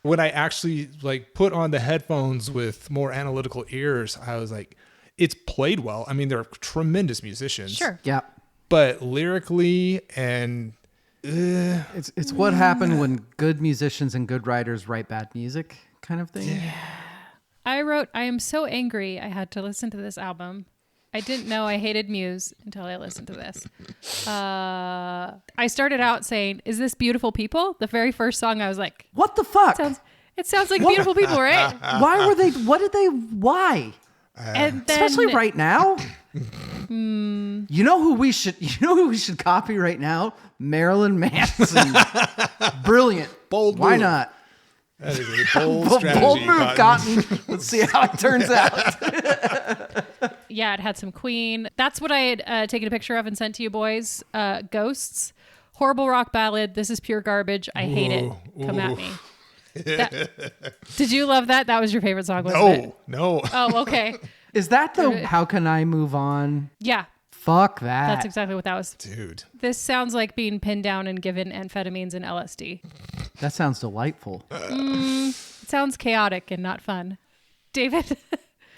C: when I actually put on the headphones with more analytical ears, I was like, it's played well. I mean, they're tremendous musicians.
B: Sure.
A: Yeah.
C: But lyrically and
A: It's what happened when good musicians and good writers write bad music, kind of thing.
B: Yeah. I wrote, I am so angry I had to listen to this album. I didn't know I hated Muse until I listened to this. I started out saying, is this Beautiful People? The very first song, I was like,
A: what the fuck?
B: It sounds like Beautiful People, right?
A: Why?
B: And then,
A: especially right now. You know who we should copy right now? Marilyn Manson. Brilliant.
C: Bold
A: Why
C: move.
A: not?
C: That is a bold strategy.
A: Bold move, Cotton. Let's see how it turns out.
B: Yeah, it had some Queen. That's what I had taken a picture of and sent to you boys. Ghosts. Horrible rock ballad. This is pure garbage. I hate it. Come at me. Did you love that? That was your favorite song, wasn't it?
C: No.
B: Oh, okay.
A: Is that the How Can I Move On?
B: Yeah.
A: Fuck that.
B: That's exactly what that was.
C: Dude.
B: This sounds like being pinned down and given amphetamines and LSD.
A: That sounds delightful.
B: It sounds chaotic and not fun. David?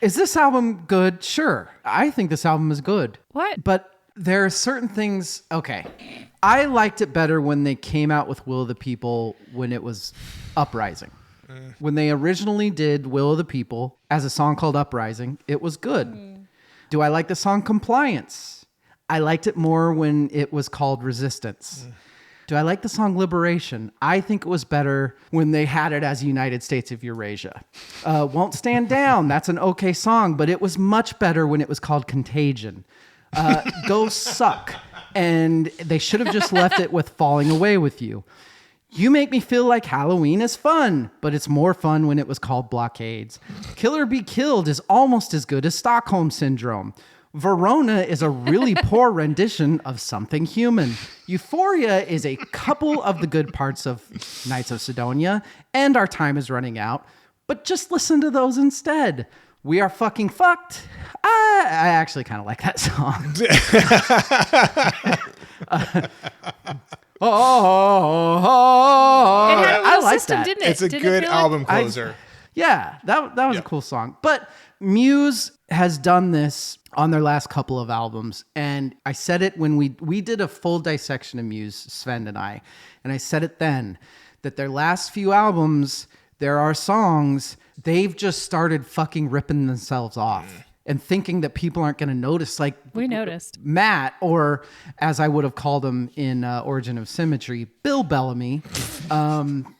A: Is this album good? Sure. I think this album is good.
B: What?
A: But there are certain things. Okay. I liked it better when they came out with Will of the People when it was Uprising. When they originally did Will of the People as a song called Uprising, it was good. Do I like the song Compliance? I liked it more when it was called Resistance. Do I like the song Liberation? I think it was better when they had it as United States of Eurasia. Won't Stand Down, that's an okay song, but it was much better when it was called Contagion. Ghosts suck, and they should have just left it with Falling Away with You. You Make Me Feel Like Halloween is fun, but it's more fun when it was called Blockades. Kill or Be Killed is almost as good as Stockholm Syndrome. Verona is a really poor rendition of Something Human. Euphoria is a couple of the good parts of Knights of Sidonia, and Our Time Is Running Out, but just listen to those instead. We Are Fucking Fucked. I actually kind of like that song.
B: It had a little system,
A: that.
B: didn't it?
C: It's a
B: Didn't
C: good
B: it feel
C: album closer.
A: That was a cool song. But Muse has done this on their last couple of albums. And I said it when we did a full dissection of Muse, Sven and I said it then, that their last few albums, there are songs, they've just started fucking ripping themselves off. And thinking that people aren't going to notice, like
B: We noticed.
A: Matt, or as I would have called him in Origin of Symmetry, Bill Bellamy.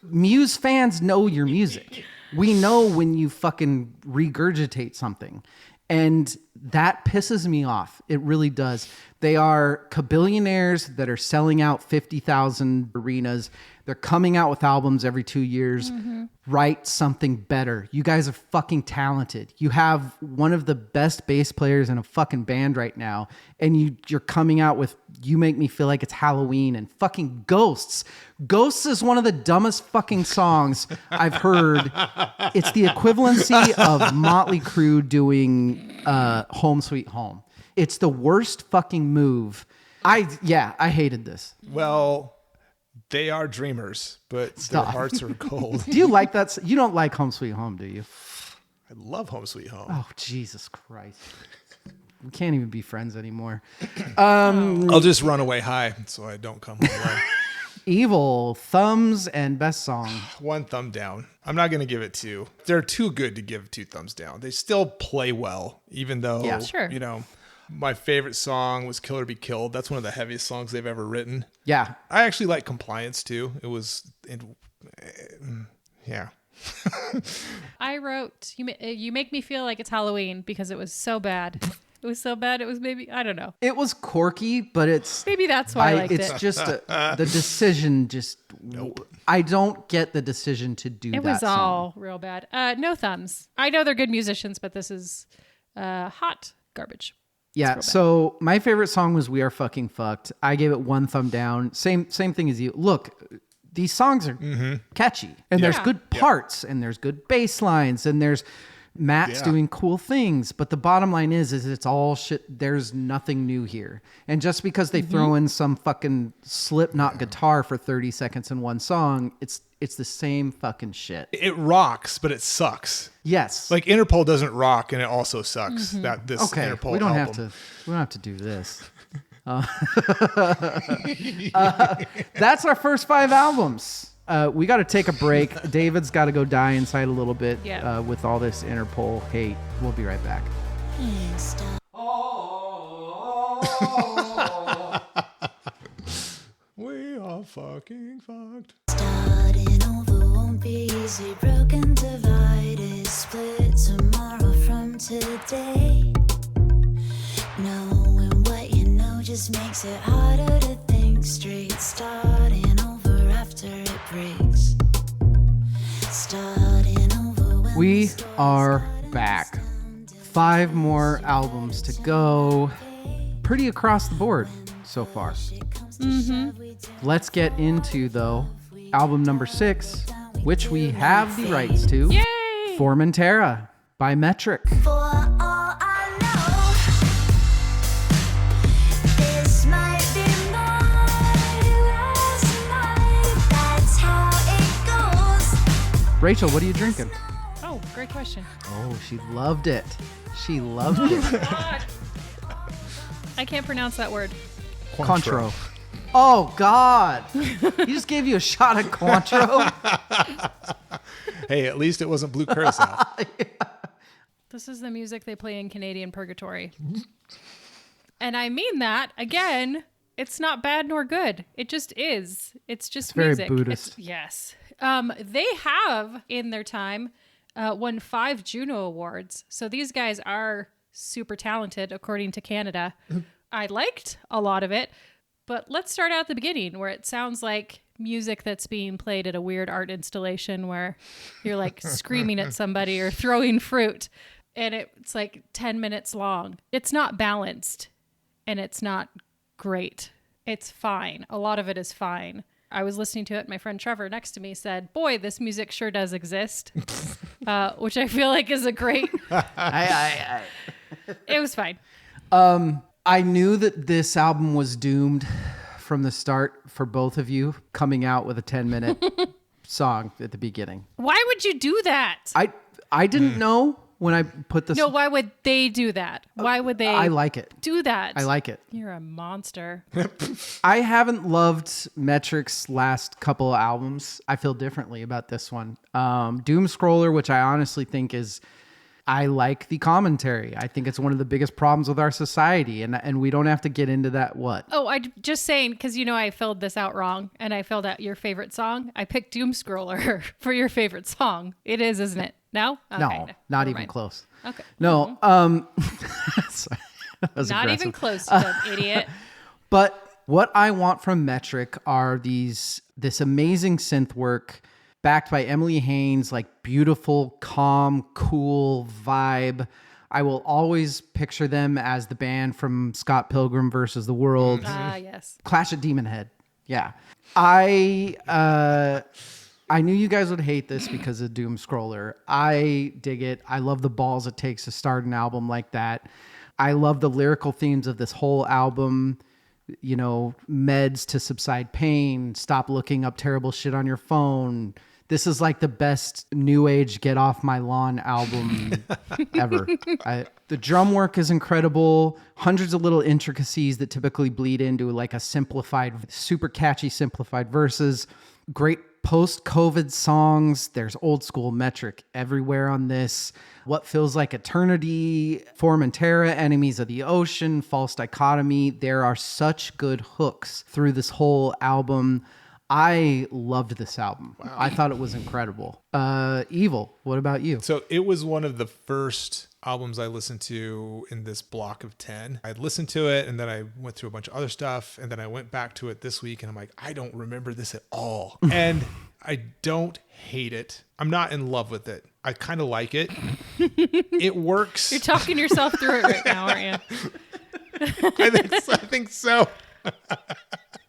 A: Muse fans know your music. We know when you fucking regurgitate something. And that pisses me off. It really does. They are kabillionaires that are selling out 50,000 arenas. They're coming out with albums every 2 years. Write something better. You guys are fucking talented. You have one of the best bass players in a fucking band right now. And you're coming out with You Make Me Feel Like It's Halloween and fucking Ghosts. Ghosts is one of the dumbest fucking songs I've heard. It's the equivalency of Motley Crue doing Home Sweet Home. It's the worst fucking move. I hated this.
C: Well, they are dreamers, but their hearts are cold.
A: Do you like that? You don't like Home Sweet Home, do you?
C: I love Home Sweet Home.
A: Oh, Jesus Christ. We can't even be friends anymore.
C: I'll just run away high so I don't come home away.
A: Evil, thumbs, and best song.
C: One thumb down. I'm not going to give it 2. They're too good to give 2 thumbs down. They still play well, even though,
B: Sure.
C: My favorite song was Kill or Be Killed. That's one of the heaviest songs they've ever written.
A: Yeah.
C: I actually like Compliance too. It was, yeah.
B: I wrote, you make me feel like it's Halloween because it was so bad. It was so bad. It was maybe, I don't know.
A: It was quirky, but it's...
B: Maybe that's why I liked
A: it's
B: it.
A: just the decision just...
C: Nope.
A: I don't get the decision to do that
B: It was
A: song.
B: all real bad. No thumbs. I know they're good musicians, but this is hot garbage.
A: Yeah, so my favorite song was We Are Fucking Fucked. I gave it 1 thumb down. Same thing as you. Look, these songs are catchy. And there's good parts, and there's good bass lines, and there's Matt's doing cool things. But the bottom line is it's all shit. There's nothing new here. And just because they throw in some fucking Slipknot guitar for 30 seconds in one song, it's the same fucking shit.
C: It rocks, but it sucks.
A: Yes.
C: Like Interpol doesn't rock, and it also sucks. Interpol
A: we don't
C: album.
A: have to do this. That's our first 5 albums. We got to take a break. David's got to go die inside a little bit with all this Interpol hate. We'll be right back.
C: We are fucking fucked.
D: Starting over won't be easy. Broken, divided, split tomorrow from today. Knowing what you know just makes it harder to think straight. Starting over after it breaks. Starting over when
A: We are back. 5 more albums to go. Pretty across the board so far. Let's get into, though, album number 6, which we have the rights to.
B: Yay!
A: Formentera by Metric.
D: For all I know, this might be my last night. That's how it goes.
A: Rachel, what are you drinking?
B: Oh, great question.
A: Oh, she loved it. She loved it.
B: I can't pronounce that word.
A: Cointreau. Oh, God. He just gave you a shot of Cointreau.
C: Hey, at least it wasn't Blue Curacao.
B: This is the music they play in Canadian Purgatory. And I mean that, again, it's not bad nor good. It just is. It's just
A: very
B: music.
A: Buddhist.
B: Yes. They have, in their time, won 5 Juno Awards. So these guys are super talented, according to Canada. I liked a lot of it. But let's start out at the beginning, where it sounds like music that's being played at a weird art installation where you're like screaming at somebody or throwing fruit. And it's like 10 minutes long. It's not balanced and it's not great. It's fine. A lot of it is fine. I was listening to it. My friend Trevor next to me said, boy, this music sure does exist, which I feel like is a great. It was fine.
A: I knew that this album was doomed from the start for both of you coming out with a 10-minute song at the beginning.
B: Why would you do that?
A: I didn't know when I put this.
B: No, why would they do that? Why would they
A: I like it.
B: do that?
A: I like it.
B: You're a monster.
A: I haven't loved Metric's last couple of albums. I feel differently about this one. Doom Scroller, which I honestly think is... I like the commentary. I think it's one of the biggest problems with our society, and we don't have to get into that. What?
B: Oh, I just saying, because I filled this out wrong, and I filled out your favorite song. I picked Doom Scroller for your favorite song. It is, isn't it? No? Okay,
A: no, not
B: never
A: even
B: mind.
A: close.
B: Okay.
A: No, sorry. That was
B: Not
A: aggressive.
B: even close, you dumb idiot.
A: But what I want from Metric are this amazing synth work backed by Emily Haynes, like beautiful, calm, cool vibe. I will always picture them as the band from Scott Pilgrim versus the World.
B: Yes.
A: Clash at Demon Head. Yeah. I knew you guys would hate this because of Doom Scroller. I dig it. I love the balls it takes to start an album like that. I love the lyrical themes of this whole album. Meds to subside pain, stop looking up terrible shit on your phone. This is like the best new age get off my lawn album ever. The drum work is incredible. Hundreds of little intricacies that typically bleed into like a simplified, super catchy simplified verses. Great post-COVID songs. There's old school Metric everywhere on this. What Feels Like Eternity, Formentera, Enemies of the Ocean, False Dichotomy. There are such good hooks through this whole album. I loved this album. Wow. I thought it was incredible. Evil, what about you?
C: So it was one of the first albums I listened to in this block of 10. I'd listened to it and then I went through a bunch of other stuff and then I went back to it this week and I'm like, I don't remember this at all. And I don't hate it. I'm not in love with it. I kind of like it. It works.
B: You're talking yourself through it right now, aren't you?
C: I think so.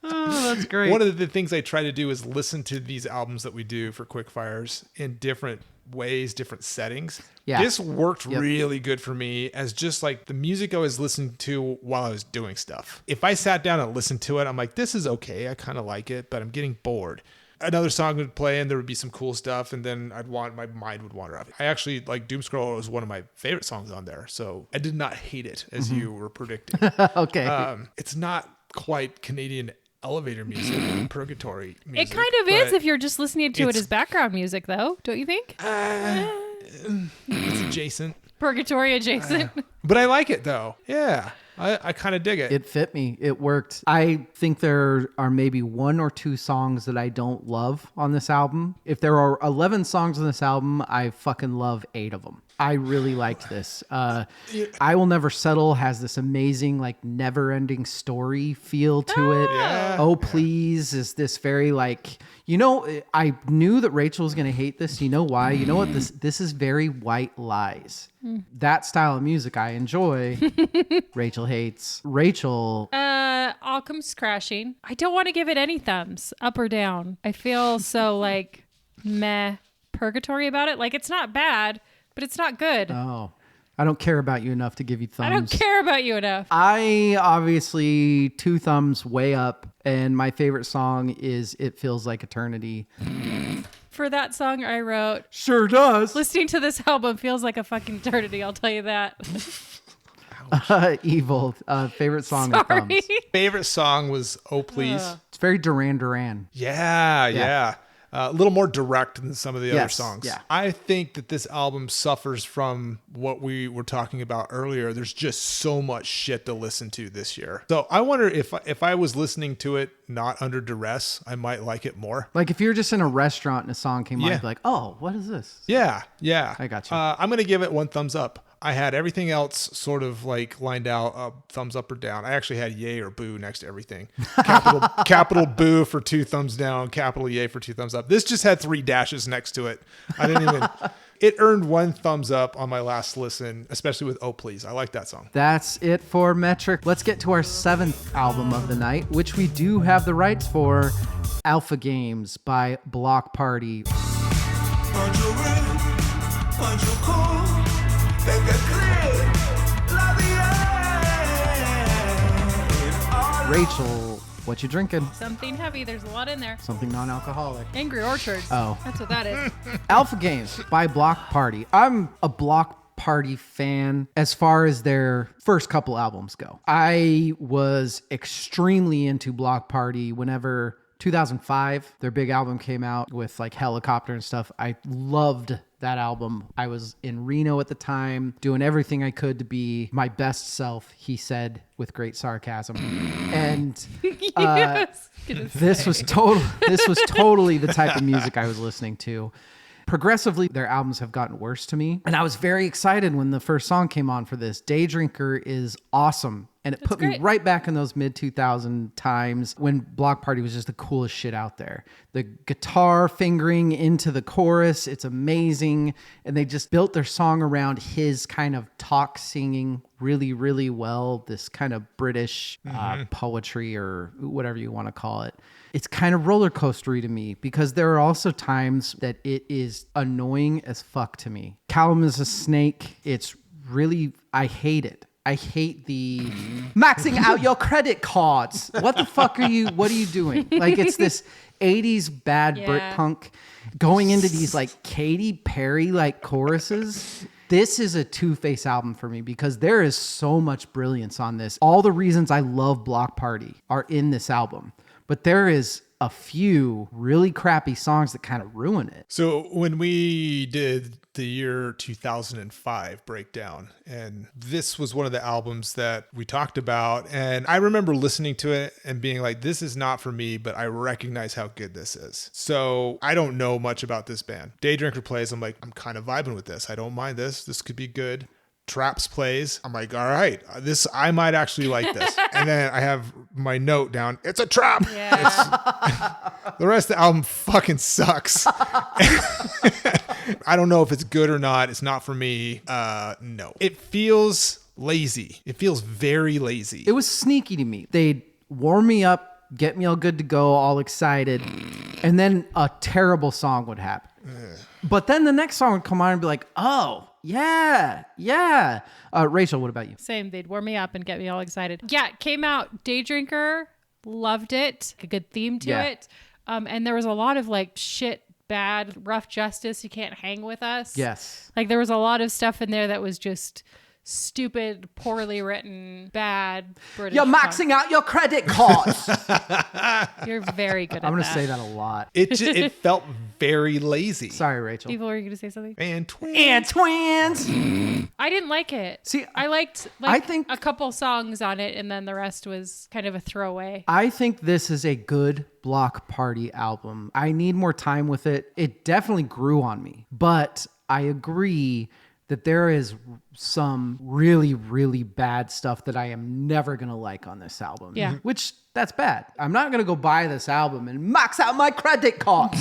A: Oh, that's great.
C: One of the things I try to do is listen to these albums that we do for Quickfires in different ways, different settings.
A: Yeah.
C: This worked really good for me as just like the music I was listening to while I was doing stuff. If I sat down and listened to it, I'm like, this is okay. I kind of like it, but I'm getting bored. another song would play and there would be some cool stuff, and then my mind would wander off. I actually like Doom Scroll was one of my favorite songs on there, so I did not hate it as you were predicting.
A: Okay.
C: It's not quite Canadian elevator music, purgatory music.
B: It kind of is if you're just listening to it as background music, though, don't you think?
C: It's adjacent.
B: Purgatory adjacent.
C: But I like it, though. Yeah. I kind of dig it.
A: It fit me. It worked. I think there are maybe 1 or 2 songs that I don't love on this album. If there are 11 songs on this album, I fucking love 8 of them. I really liked this. I Will Never Settle has this amazing, like, never-ending story feel to it.
C: Yeah.
A: Oh, Please is this very, like, I knew that Rachel was going to hate this. You know why? You know what? This is very White Lies. That style of music I enjoy. Rachel hates. Rachel.
B: All Comes Crashing. I don't want to give it any thumbs, up or down. I feel so, like, meh, purgatory about it. Like, it's not bad, but it's not good.
A: Oh, I don't care about you enough to give you thumbs.
B: I don't care about you enough.
A: I obviously 2 thumbs way up, and my favorite song is It Feels Like Eternity.
B: For that song I wrote,
A: Sure does.
B: listening to this album feels like a fucking eternity, I'll tell you that.
A: Evil. Favorite song of
B: Sorry.
A: thumbs.
C: Favorite song was Oh Please.
A: It's very Duran Duran.
C: Yeah. A little more direct than some of the other
A: Yes,
C: songs.
A: yeah.
C: I think that this album suffers from what we were talking about earlier. There's just so much shit to listen to this year. So I wonder if I was listening to it not under duress, I might like it more.
A: Like if you're just in a restaurant and a song came on,
C: Yeah.
A: you'd be like, oh, what is this?
C: Yeah.
A: I got you.
C: I'm going to give it 1 thumbs up. I had everything else sort of like lined out, thumbs up or down. I actually had yay or boo next to everything. Capital boo for 2 thumbs down, capital yay for 2 thumbs up. This just had 3 dashes next to it. I didn't even, it earned 1 thumbs up on my last listen, especially with Oh Please. I like that song.
A: That's it for Metric. Let's get to our 7th album of the night, which we do have the rights for, Alpha Games by Bloc Party. Rachel, what you drinking?
B: Something heavy, there's a lot in there.
A: Something non-alcoholic.
B: Angry Orchards.
A: Oh.
B: That's what that is.
A: Alpha Games by Bloc Party. I'm a Bloc Party fan as far as their first couple albums go. I was extremely into Bloc Party whenever 2005, their big album came out with like Helicopter and stuff. I loved that album. I was in Reno at the time, doing everything I could to be my best self, he said with great sarcasm. And
B: Yes.
A: this was totally the type of music I was listening to. Progressively, their albums have gotten worse to me. And I was very excited when the first song came on for this. Day Drinker is awesome. And it put me right back in those mid-2000 times when Bloc Party was just the coolest shit out there. The guitar fingering into the chorus, it's amazing. And they just built their song around his kind of talk singing really, really well. This kind of British poetry or whatever you want to call it. It's kind of roller coastery to me because there are also times that it is annoying as fuck to me. Callum is a snake. It's really, I hate it. I hate the maxing out your credit cards. What the fuck are you doing? Like it's this 80s bad Britpunk going into these like Katy Perry like choruses. This is a two-face album for me because there is so much brilliance on this. All the reasons I love Bloc Party are in this album. But there is a few really crappy songs that kind of ruin it.
C: So when we did the year 2005 breakdown, and this was one of the albums that we talked about, and I remember listening to it and being like, this is not for me, but I recognize how good this is. So I don't know much about this band. Day Drinker plays, I'm like, I'm kind of vibing with this. I don't mind this. This could be good. Traps plays. I'm like, all right, I might actually like this. And then I have my note down. It's a trap.
B: Yeah.
C: The rest of the album fucking sucks. I don't know if it's good or not. It's not for me. No. It feels lazy. It feels very lazy.
A: It was sneaky to me. They'd warm me up, get me all good to go, all excited, and then a terrible song would happen. But then the next song would come on and be like, oh, yeah. Rachel, what about you?
B: Same. They'd warm me up and get me all excited. Yeah, it came out. Day Drinker. Loved it. A good theme to it. And there was a lot of like shit, bad, rough justice. You can't hang with us.
A: Yes.
B: Like there was a lot of stuff in there that was just stupid, poorly written, bad British.
A: You're maxing out your credit cards.
B: You're very good at that.
A: I'm going to say that a lot.
C: It felt very lazy.
A: Sorry, Rachel.
B: Evil, were you going to say something?
C: And twins.
A: And twins.
B: I didn't like it.
A: See,
B: I liked
A: I think
B: a couple songs on it, and then the rest was kind of a throwaway.
A: I think this is a good Bloc Party album. I need more time with it. It definitely grew on me, but I agree that there is some really, really bad stuff that I am never going to like on this album.
B: Yeah.
A: Which, that's bad. I'm not going to go buy this album and max out my credit cards.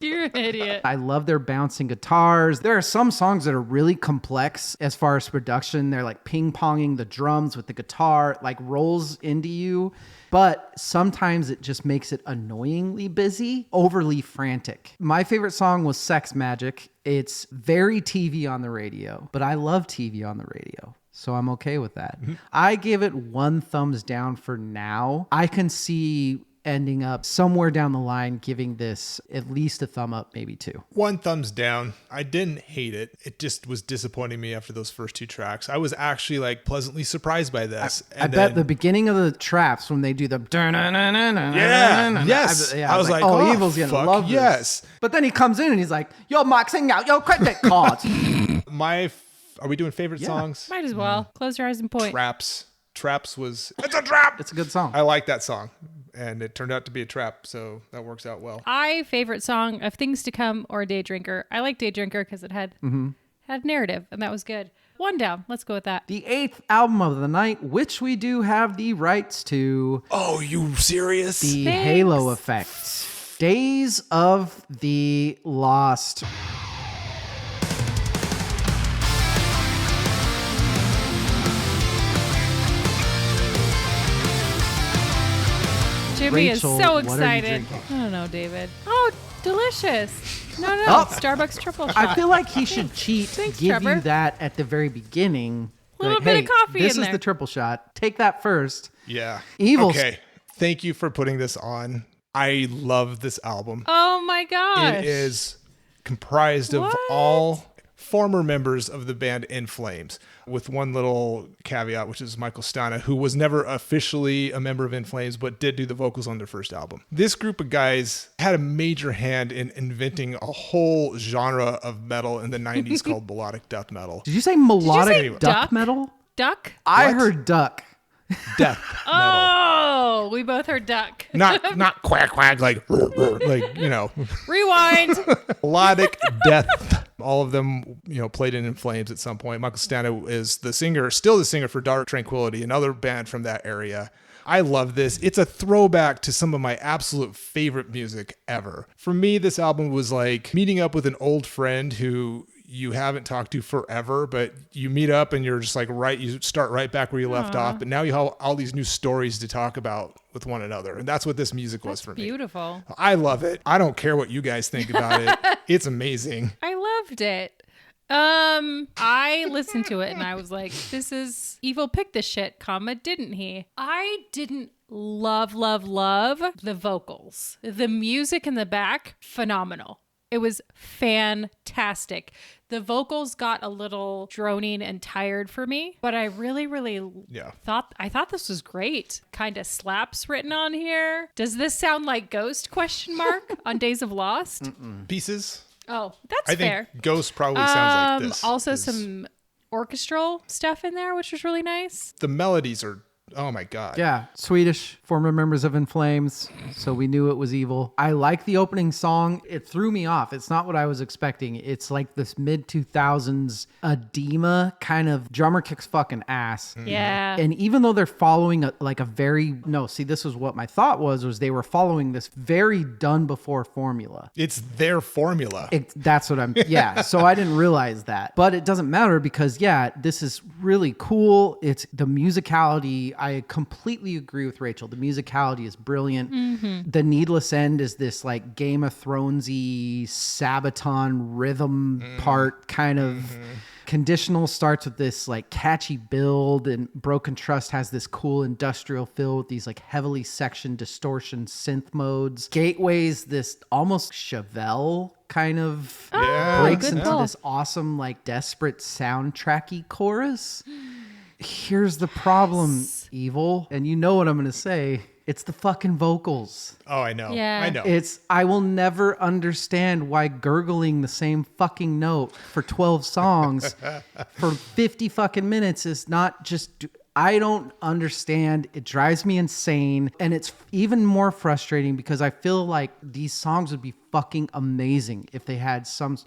B: You're an idiot.
A: I love their bouncing guitars. There are some songs that are really complex as far as production. They're like ping-ponging the drums with the guitar, like rolls into you. But sometimes it just makes it annoyingly busy, overly frantic. My favorite song was Sex Magic. It's very TV on the radio, but I love TV on the radio. So I'm okay with that. I give it 1 thumbs down for now. I can see ending up somewhere down the line giving this at least a thumb up, maybe 2.
C: 1 thumbs down. I didn't hate it. It just was disappointing me after those first 2 tracks. I was actually like pleasantly surprised by this.
A: I bet the beginning of the traps when they do the
C: yes. I was like,
A: oh, Evil's gonna love this.
C: Yes.
A: But then he comes in and he's like, you're maxing out your credit cards.
C: Are we doing favorite songs?
B: Might as well. Close your eyes and point.
C: Traps. Traps was, it's a trap.
A: It's a good song.
C: I like that song. And it turned out to be a trap, so that works out well.
B: Favorite song of Things to Come or Day Drinker. I like Day Drinker because it had narrative, and that was good. 1 down. Let's go with that.
A: The 8th album of the night, which we do have the rights to.
C: Oh, you serious?
A: The
B: Thanks.
A: Halo Effect. Days of the Lost.
B: Jimmy
A: Rachel,
B: is so
A: what are you
B: excited.
A: drinking?
B: I don't know, David. Oh, delicious. No.
A: Oh.
B: Starbucks triple shot.
A: I feel like he should cheat,
B: Thanks,
A: give
B: Trevor.
A: you that at the very beginning.
B: Little
A: Like,
B: bit
A: hey,
B: of coffee
A: this
B: in
A: is
B: there.
A: the triple shot. Take that first.
C: Yeah.
A: Evil.
C: Okay. Thank you for putting this on. I love this album.
B: Oh my gosh.
C: It is comprised of
B: What?
C: all former members of the band In Flames, with one little caveat, which is Michael Stana, who was never officially a member of In Flames, but did do the vocals on their first album. This group of guys had a major hand in inventing a whole genre of metal in the 90s called melodic death metal.
A: Did you say melodic
B: say
A: duck
B: duck?
A: metal?
B: Duck?
A: I
C: What?
A: heard duck.
C: Death metal.
B: Oh, we both heard duck.
C: Not quack quack like you know.
B: Rewind.
C: Melodic death. All of them, played in Flames at some point. Michael Stana is the singer, still the singer for Dark Tranquility, another band from that area. I love this. It's a throwback to some of my absolute favorite music ever. For me, this album was like meeting up with an old friend who you haven't talked to forever, but you meet up and you're just like, you start right back where you left off. But now you have all these new stories to talk about with one another. And that's what this music was for me.
B: Beautiful.
C: I love it. I don't care what you guys think about it. It's amazing.
B: I loved it. I listened to it and I was like, this is Evil picked this shit, didn't he? I didn't love the vocals. The music in the back, phenomenal. It was fantastic. The vocals got a little droning and tired for me, but I really thought this was great. Kind of slaps written on here. Does this sound like Ghost ? On Days of Lost?
C: Pieces.
B: Oh, that's
C: I
B: fair.
C: think Ghost probably sounds like this.
B: Also
C: 'cause
B: some orchestral stuff in there, which was really nice.
C: the melodies are, oh my God.
A: Yeah, Swedish, former members of In Flames, so we knew it was Evil. I like the opening song. It threw me off. It's not what I was expecting. It's like this mid-2000s edema kind of drummer kicks fucking ass.
B: Yeah.
A: And even though they're following this was what my thought was they were following this very done before formula.
C: It's their formula.
A: So I didn't realize that. But it doesn't matter because, this is really cool. It's the musicality. I completely agree with Rachel. The musicality is brilliant.
B: Mm-hmm.
A: The Needless End is this like Game of Thrones-y Sabaton rhythm part kind of Conditional starts with this like catchy build, and Broken Trust has this cool industrial feel with these like heavily sectioned distortion synth modes. Gateway's this almost Chevelle kind of breaks
B: good
A: into
B: call.
A: this awesome like desperate soundtracky chorus. Here's the problem, Evil, and you know what I'm gonna say. It's the fucking vocals.
C: Oh, I know.
B: Yeah.
C: I know.
A: I will never understand why gurgling the same fucking note for 12 songs for 50 fucking minutes is not just, I don't understand. It drives me insane. And it's even more frustrating because I feel like these songs would be fucking amazing if they had some.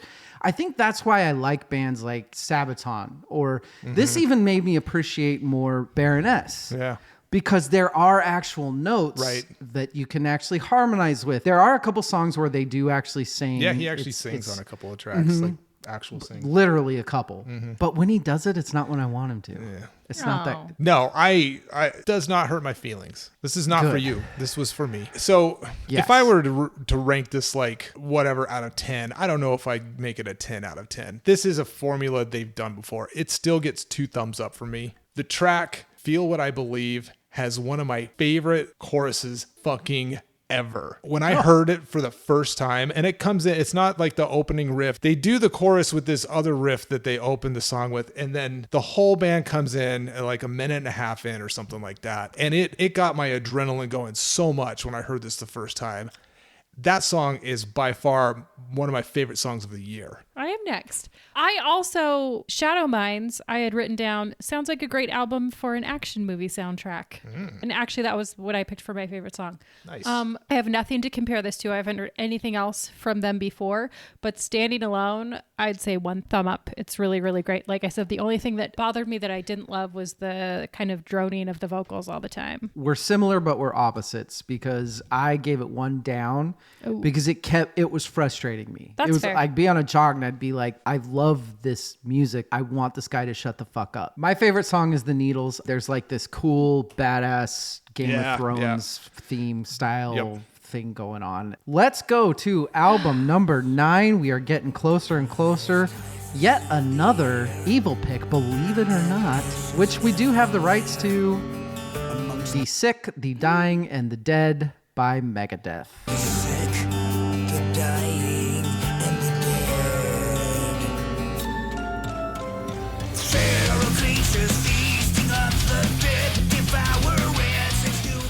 A: I think that's why I like bands like Sabaton, or this even made me appreciate more Baroness.
C: Yeah.
A: Because there are actual notes
C: Right.
A: that you can actually harmonize with. There are a couple songs where they do actually sing.
C: Yeah, he actually sings on a couple of tracks, like actual singing.
A: Literally a couple. But when he does it, it's not when I want him to.
C: Yeah.
A: It's not
B: Oh.
A: that.
C: No, I does not hurt my feelings. This is not for
A: Good.
C: you. This was for me. So
A: Yes.
C: if I were to rank this like whatever out of 10, I don't know if I'd make it a 10 out of 10. This is a formula they've done before. It still gets 2 thumbs up for me. The track Feel What I Believe has one of my favorite choruses fucking ever. When I heard it for the first time, and it comes in, it's not like the opening riff. They do the chorus with this other riff that they open the song with, and then the whole band comes in like a minute and a half in or something like that. And it got my adrenaline going so much when I heard this the first time. That song is by far one of my favorite songs of the year.
B: I am next. I also, Shadow Minds, I had written down, sounds like a great album for an action movie soundtrack. And actually, that was what I picked for my favorite song.
C: Nice.
B: I have nothing to compare this to. I haven't heard anything else from them before, but Standing Alone, I'd say 1 thumb up. It's really, really great. Like I said, the only thing that bothered me that I didn't love was the kind of droning of the vocals all the time.
A: We're similar, but we're opposites because I gave it 1 down because it was frustrating me.
B: That's
A: it was,
B: fair.
A: I'd be on a jog and I'd be like, I love this music. I want this guy to shut the fuck up. My favorite song is The Needles. There's like this cool, badass Game
C: Yeah,
A: of Thrones
C: yeah.
A: theme style
C: Yep.
A: thing going on. Let's go to album number 9. We are getting closer and closer. Yet another Evil pick, believe it or not, which we do have the rights to. The Sick, the Dying, and the Dead by Megadeth.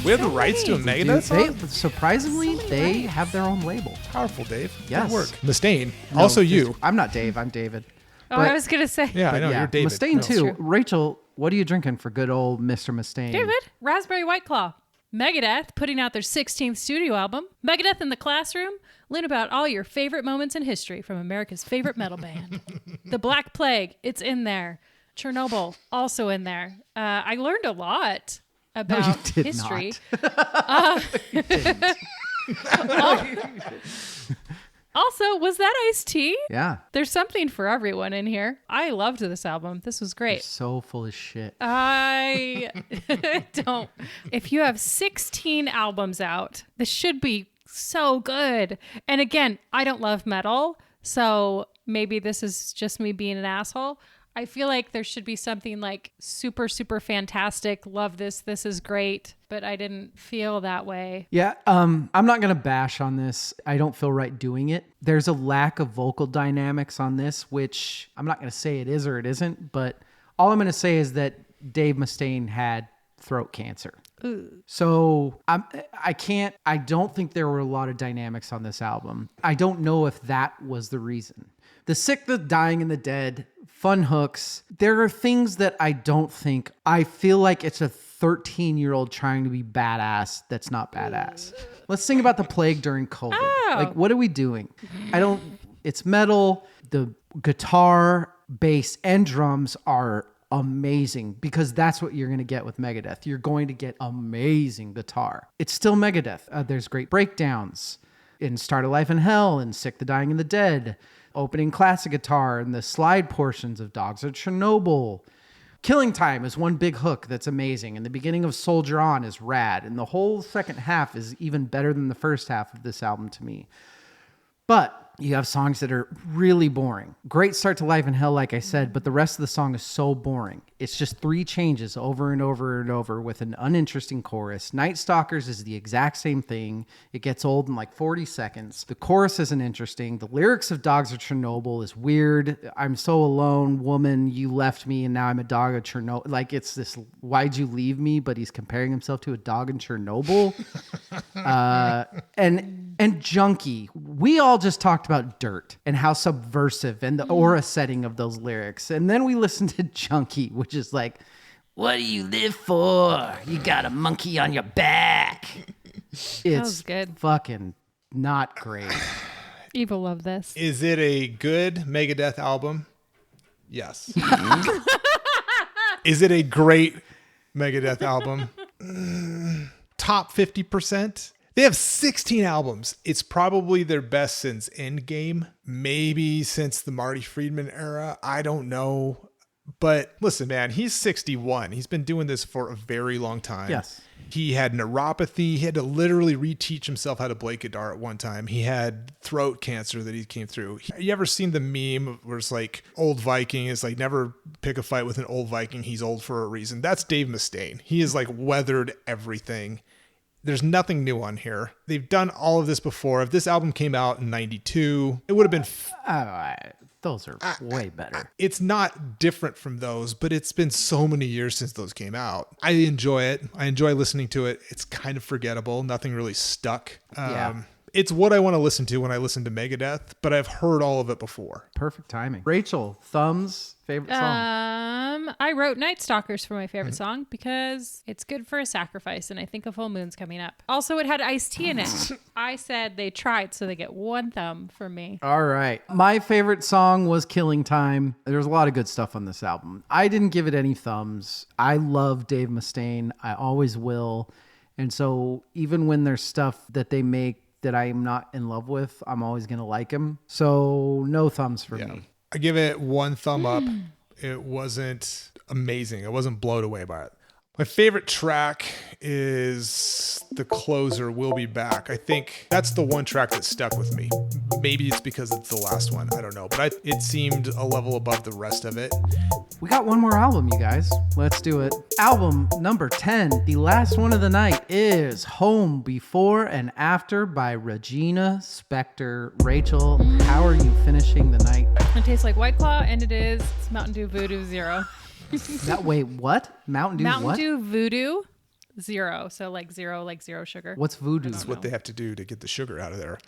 C: We have the rights to a Megadeth song?
A: Surprisingly, they have their own label.
C: Powerful, Dave.
A: Yes.
C: Good work. Mustaine. Also
A: No,
C: you.
A: I'm not Dave. I'm David.
B: Oh,
A: But-
B: I was going to say.
C: Yeah, I
A: But
C: know.
A: yeah,
C: You're David.
A: Mustaine
C: No.
A: too.
B: true.
A: Rachel, what are you drinking for good old Mr. Mustaine?
B: David, Raspberry White Claw. Megadeth putting out their 16th studio album. Megadeth in the Classroom. Learn about all your favorite moments in history from America's favorite metal band. The Black Plague, it's in there. Chernobyl, also in there. I learned a lot about
A: did
B: history. Also, was that iced tea?
A: Yeah.
B: There's something for everyone in here. I loved this album. This was great.
A: So full of shit.
B: I don't. If you have 16 albums out, this should be so good. And again, I don't love metal, so maybe this is just me being an asshole. I feel like there should be something like super, super fantastic. Love this. This is great. But I didn't feel that way.
A: Yeah, I'm not going to bash on this. I don't feel right doing it. There's a lack of vocal dynamics on this, which I'm not going to say it is or it isn't, but all I'm going to say is that Dave Mustaine had throat cancer. So I don't think there were a lot of dynamics on this album. I don't know if that was the reason. The Sick, the Dying, and the Dead, fun hooks. There are things that I don't think, I feel like it's a 13-year-old trying to be badass that's not badass. Let's think about the plague during COVID.
B: Oh.
A: Like, what are we doing? It's metal. The guitar, bass, and drums are amazing because that's what you're going to get with Megadeth. You're going to get amazing guitar. It's still Megadeth. There's great breakdowns in Start a Life in Hell and Sick, the Dying, and the Dead. Opening classic guitar and the slide portions of Dogs of Chernobyl. Killing Time is one big hook that's amazing. And the beginning of Soldier On is rad. And the whole second half is even better than the first half of this album to me. But you have songs that are really boring. Great start to Life in Hell, like I said, but the rest of the song is so boring. It's just 3 changes over and over and over with an uninteresting chorus. Night Stalkers is the exact same thing. It gets old in like 40 seconds. The chorus isn't interesting. The lyrics of Dogs of Chernobyl is weird. I'm so alone, woman, you left me, and now I'm a dog of Chernobyl. Like, it's this, why'd you leave me? But he's comparing himself to a dog in Chernobyl. And Junkie. We all just talked about Dirt and how subversive and the aura setting of those lyrics. And then we listened to Junkie, which is like, what do you live for? You got a monkey on your back. It's
B: good.
A: Fucking not great.
B: Evil love this.
C: Is it a good Megadeth album? Yes. Is it a great Megadeth album? Top 50%? They have 16 albums. It's probably their best since Endgame, maybe since the Marty Friedman era. I don't know. But listen, man, he's 61. He's been doing this for a very long time.
A: Yes.
C: He had neuropathy. He had to literally reteach himself how to play guitar at one time. He had throat cancer that he came through. You ever seen the meme where it's like old Viking is like, never pick a fight with an old Viking. He's old for a reason. That's Dave Mustaine. He has like weathered everything. There's nothing new on here. They've done all of this before. If this album came out in 92, it would have been...
A: Those are way better.
C: It's not different from those, but it's been so many years since those came out. I enjoy it. I enjoy listening to it. It's kind of forgettable. Nothing really stuck. It's what I want to listen to when I listen to Megadeth, but I've heard all of it before.
A: Perfect timing. Rachel, thumbs, favorite song?
B: I wrote Night Stalkers for my favorite song because it's good for a sacrifice, and I think a full moon's coming up. Also, it had Ice-T in it. I said they tried, so they get 1 thumb from me.
A: All right. My favorite song was Killing Time. There's a lot of good stuff on this album. I didn't give it any thumbs. I love Dave Mustaine. I always will. And so even when there's stuff that they make that I am not in love with, I'm always going to like him. So no thumbs for me.
C: I give it 1 thumb up. It wasn't amazing. I wasn't blown away by it. My favorite track is the closer, We'll Be Back. I think that's the one track that stuck with me. Maybe it's because it's the last one. I don't know. But it seemed a level above the rest of it.
A: We got one more album, you guys. Let's do it. Album number 10, the last one of the night, is Home Before and After by Regina Spektor. Rachel, how are you finishing the night?
B: It tastes like White Claw, and it's Mountain Dew Voodoo Zero.
A: Wait, what? Mountain Dew
B: Mountain
A: what?
B: Dew Voodoo Zero. So like zero sugar.
A: What's voodoo?
C: That's what they have to do to get the sugar out of there.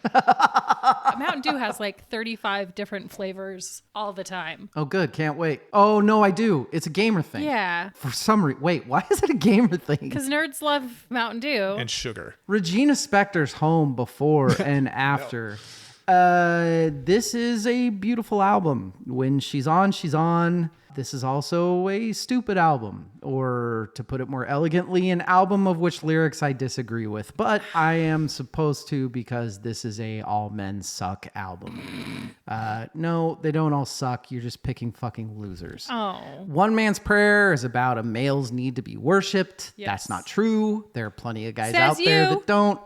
B: Mountain Dew has like 35 different flavors all the time.
A: Oh, good. Can't wait. Oh, no, I do. It's a gamer thing.
B: Yeah.
A: For some reason. Wait, why is it a gamer thing?
B: Because nerds love Mountain Dew.
C: And sugar.
A: Regina Spektor's Home Before and After. This is a beautiful album. When she's on, she's on. This is also a stupid album, or to put it more elegantly, an album of which lyrics I disagree with, but I am supposed to because this is a all men suck album. No, they don't all suck. You're just picking fucking losers.
B: Oh.
A: One Man's Prayer is about a male's need to be worshipped.
B: Yes.
A: That's not true. There are plenty of guys
B: Says
A: out there
B: you.
A: that don't.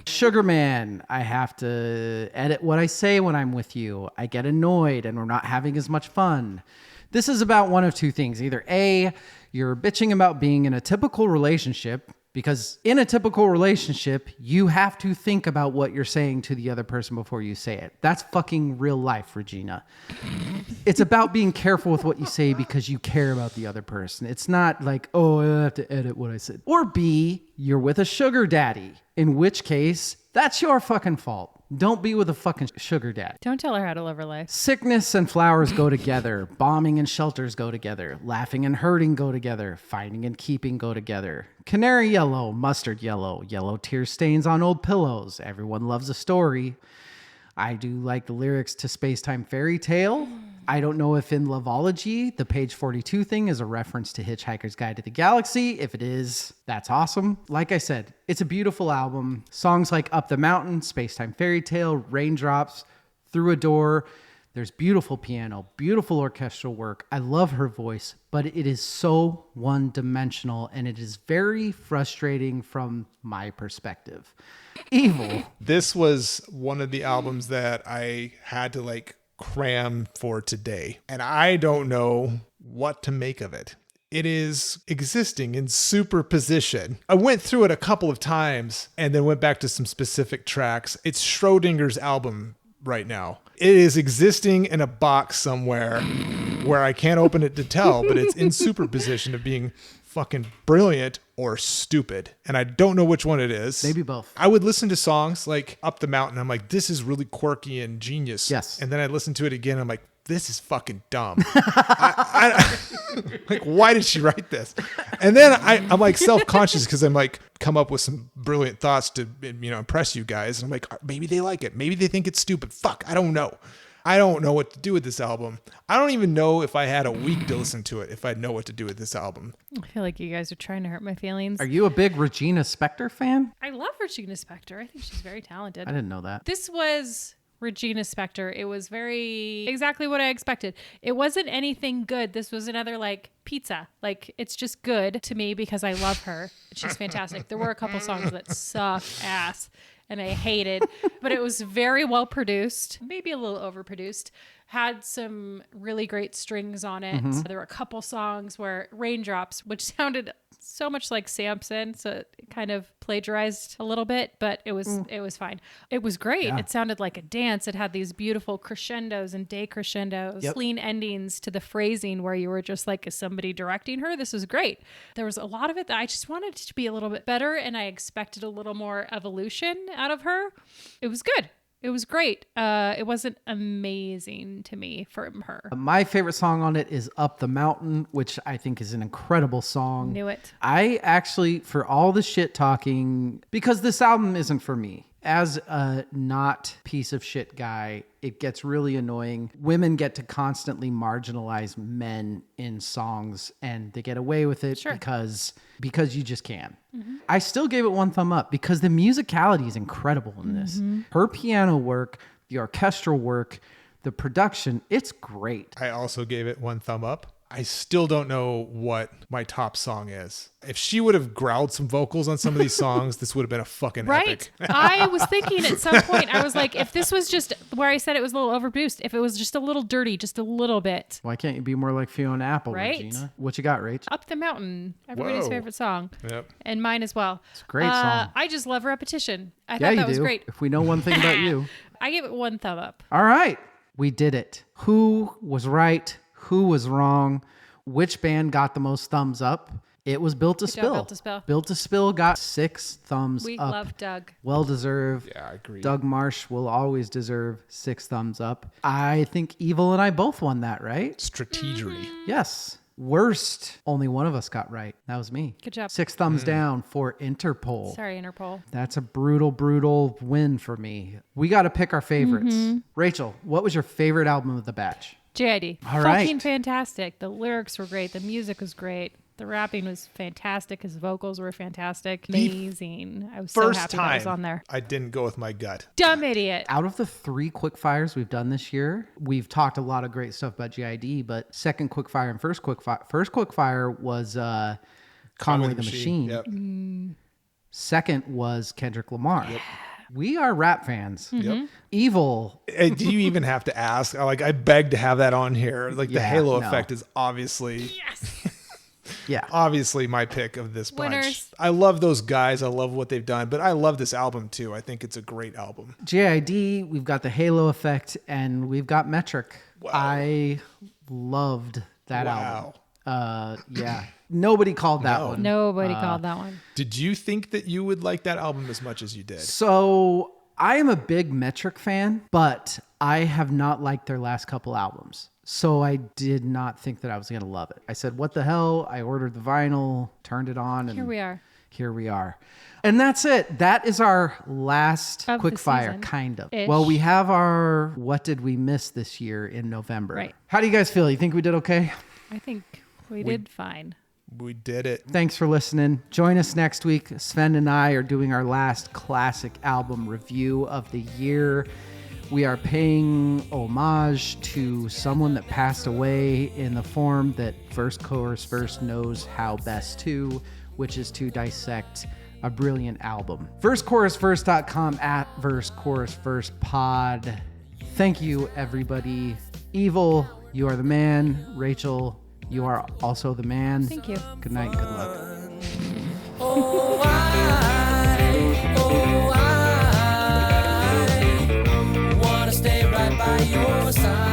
A: Sugar Man, I have to edit what I say when I'm with you. I get annoyed and we're not having as much fun. This is about one of two things. Either A, you're bitching about being in a typical relationship, because in a typical relationship, you have to think about what you're saying to the other person before you say it. That's fucking real life, Regina. It's about being careful with what you say because you care about the other person. It's not like, oh, I have to edit what I said. Or B, you're with a sugar daddy, in which case, that's your fucking fault. Don't be with a fucking sugar daddy.
B: Don't tell her how to live her life.
A: Sickness and flowers go together. Bombing and shelters go together. Laughing and hurting go together. Finding and keeping go together. Canary yellow, mustard yellow, yellow tear stains on old pillows. Everyone loves a story. I do like the lyrics to Spacetime Fairy Tale. I don't know if in Loveology, the page 42 thing is a reference to Hitchhiker's Guide to the Galaxy. If it is, that's awesome. Like I said, it's a beautiful album. Songs like Up the Mountain, Spacetime Fairy Tale, Raindrops, Through a Door. There's beautiful piano, beautiful orchestral work. I love her voice, but it is so one-dimensional and it is very frustrating from my perspective. Evil.
C: This was one of the albums that I had to like cram for today. And I don't know what to make of it. It is existing in superposition. I went through it a couple of times and then went back to some specific tracks. It's Schrodinger's album right now. It is existing in a box somewhere where I can't open it to tell, but it's in superposition of being fucking brilliant or stupid. And I don't know which one it is.
A: Maybe both.
C: I would listen to songs like Up the Mountain. I'm like, this is really quirky and genius.
A: Yes.
C: And then I'd listen to it again. I'm like, this is fucking dumb. Like, why did she write this? And then I'm like self-conscious because I'm like, come up with some brilliant thoughts to, impress you guys. And I'm like, maybe they like it. Maybe they think it's stupid. Fuck, I don't know. I don't know what to do with this album. I don't even know if I had a week to listen to it, if I'd know what to do with this album.
B: I feel like you guys are trying to hurt my feelings.
A: Are you a big Regina Spektor fan?
B: I love Regina Spektor. I think she's very talented.
A: I didn't know that.
B: This was Regina Spektor. It was very exactly what I expected. It wasn't anything good. This was another like pizza. Like it's just good to me because I love her. She's fantastic. There were a couple songs that suck ass and I hated, but it was very well produced, maybe a little overproduced. Had some really great strings on it.
A: Mm-hmm.
B: There were a couple songs where Raindrops, which sounded so much like Samson, so it kind of plagiarized a little bit, but it was fine. It was great.
A: Yeah.
B: It sounded like a dance. It had these beautiful crescendos and decrescendos, clean endings to the phrasing where you were just like, is somebody directing her? This is great. There was a lot of it that I just wanted to be a little bit better, and I expected a little more evolution out of her. It was good. It was great. It wasn't amazing to me from her.
A: My favorite song on it is Up the Mountain, which I think is an incredible song.
B: Knew it.
A: I actually, for all the shit talking, because this album isn't for me. As a not piece of shit guy, it gets really annoying. Women get to constantly marginalize men in songs, and they get away with it because you just can. Mm-hmm. I still gave it one thumb up because the musicality is incredible in this. Mm-hmm. Her piano work, the orchestral work, the production, it's great.
C: I also gave it one thumb up. I still don't know what my top song is. If she would have growled some vocals on some of these songs, this would have been a fucking epic.
B: I was thinking at some point, I was like, if this was just where I said it was a little overproduced, if it was just a little dirty, just a little bit.
A: Why can't you be more like Fiona Apple,
B: right?
A: Regina? What you got, Rach?
B: Up the Mountain. Everybody's favorite song.
C: Yep.
B: And mine as well.
A: It's a great song.
B: I just love repetition. I thought that was great.
A: If we know one thing about you.
B: I gave it one thumb up.
A: All right. We did it. Who was right? Who was wrong? Which band got the most thumbs up? It was Built to Spill.
B: Built to Spill.
A: Built to Spill got 6 thumbs
B: We
A: up.
B: love Doug.
A: Well deserved.
C: Yeah, I agree.
A: Doug Marsh will always deserve 6 thumbs up. I think Evil and I both won that, right?
C: Strategery.
A: Yes. Worst, only one of us got right. That was me.
B: Good job.
A: 6 thumbs down for Interpol.
B: Sorry, Interpol.
A: That's a brutal win for me. We got to pick our favorites. Rachel, what was your favorite album of the batch?
B: JID.
A: All right.
B: Fucking fantastic. The lyrics were great. The music was great. The rapping was fantastic. His vocals were fantastic. Amazing. I was so happy that was on there.
C: I didn't go with my gut.
B: Dumb idiot.
A: Out of the 3 quickfires we've done this year, we've talked a lot of great stuff about GID, but second quickfire and first quickfire was Conway the Machine.
C: Yep.
A: Second was Kendrick Lamar. Yep. We are rap fans.
C: Yep.
A: Evil.
C: Do you even have to ask? Like, I beg to have that on here. Like, the Halo effect is obviously...
B: Yes.
A: Yeah.
C: Obviously my pick of this bunch.
B: Winners.
C: I love those guys. I love what they've done, but I love this album too. I think it's a great album.
A: JID, we've got the Halo effect, and we've got Metric.
C: Wow.
A: I loved that
C: Wow.
A: album. Yeah. Nobody called that one.
B: Nobody called that one.
C: Did you think that you would like that album as much as you did?
A: So I am a big Metric fan, but I have not liked their last couple albums. So I did not think that I was going to love it. I said, what the hell? I ordered the vinyl, turned it on, and
B: Here we are.
A: And that's it. That is our last
B: Of the
A: quickfire,
B: season.
A: kind of.
B: Ish.
A: Well, we have our what did we miss this year in November.
B: Right.
A: How do you guys feel? You think we did okay?
B: I think we did fine.
C: We did it.
A: Thanks for listening. Join us next week. Sven and I are doing our last classic album review of the year. We are paying homage to someone that passed away in the form that First Chorus Verse knows how best to, which is to dissect a brilliant album. VerseChorusVerse.com at VerseChorusVersePod. Thank you, everybody. Evil, you are the man. Rachel, you are also the man.
B: Thank you.
A: Good night. Good luck.
E: I wanna stay right by your side.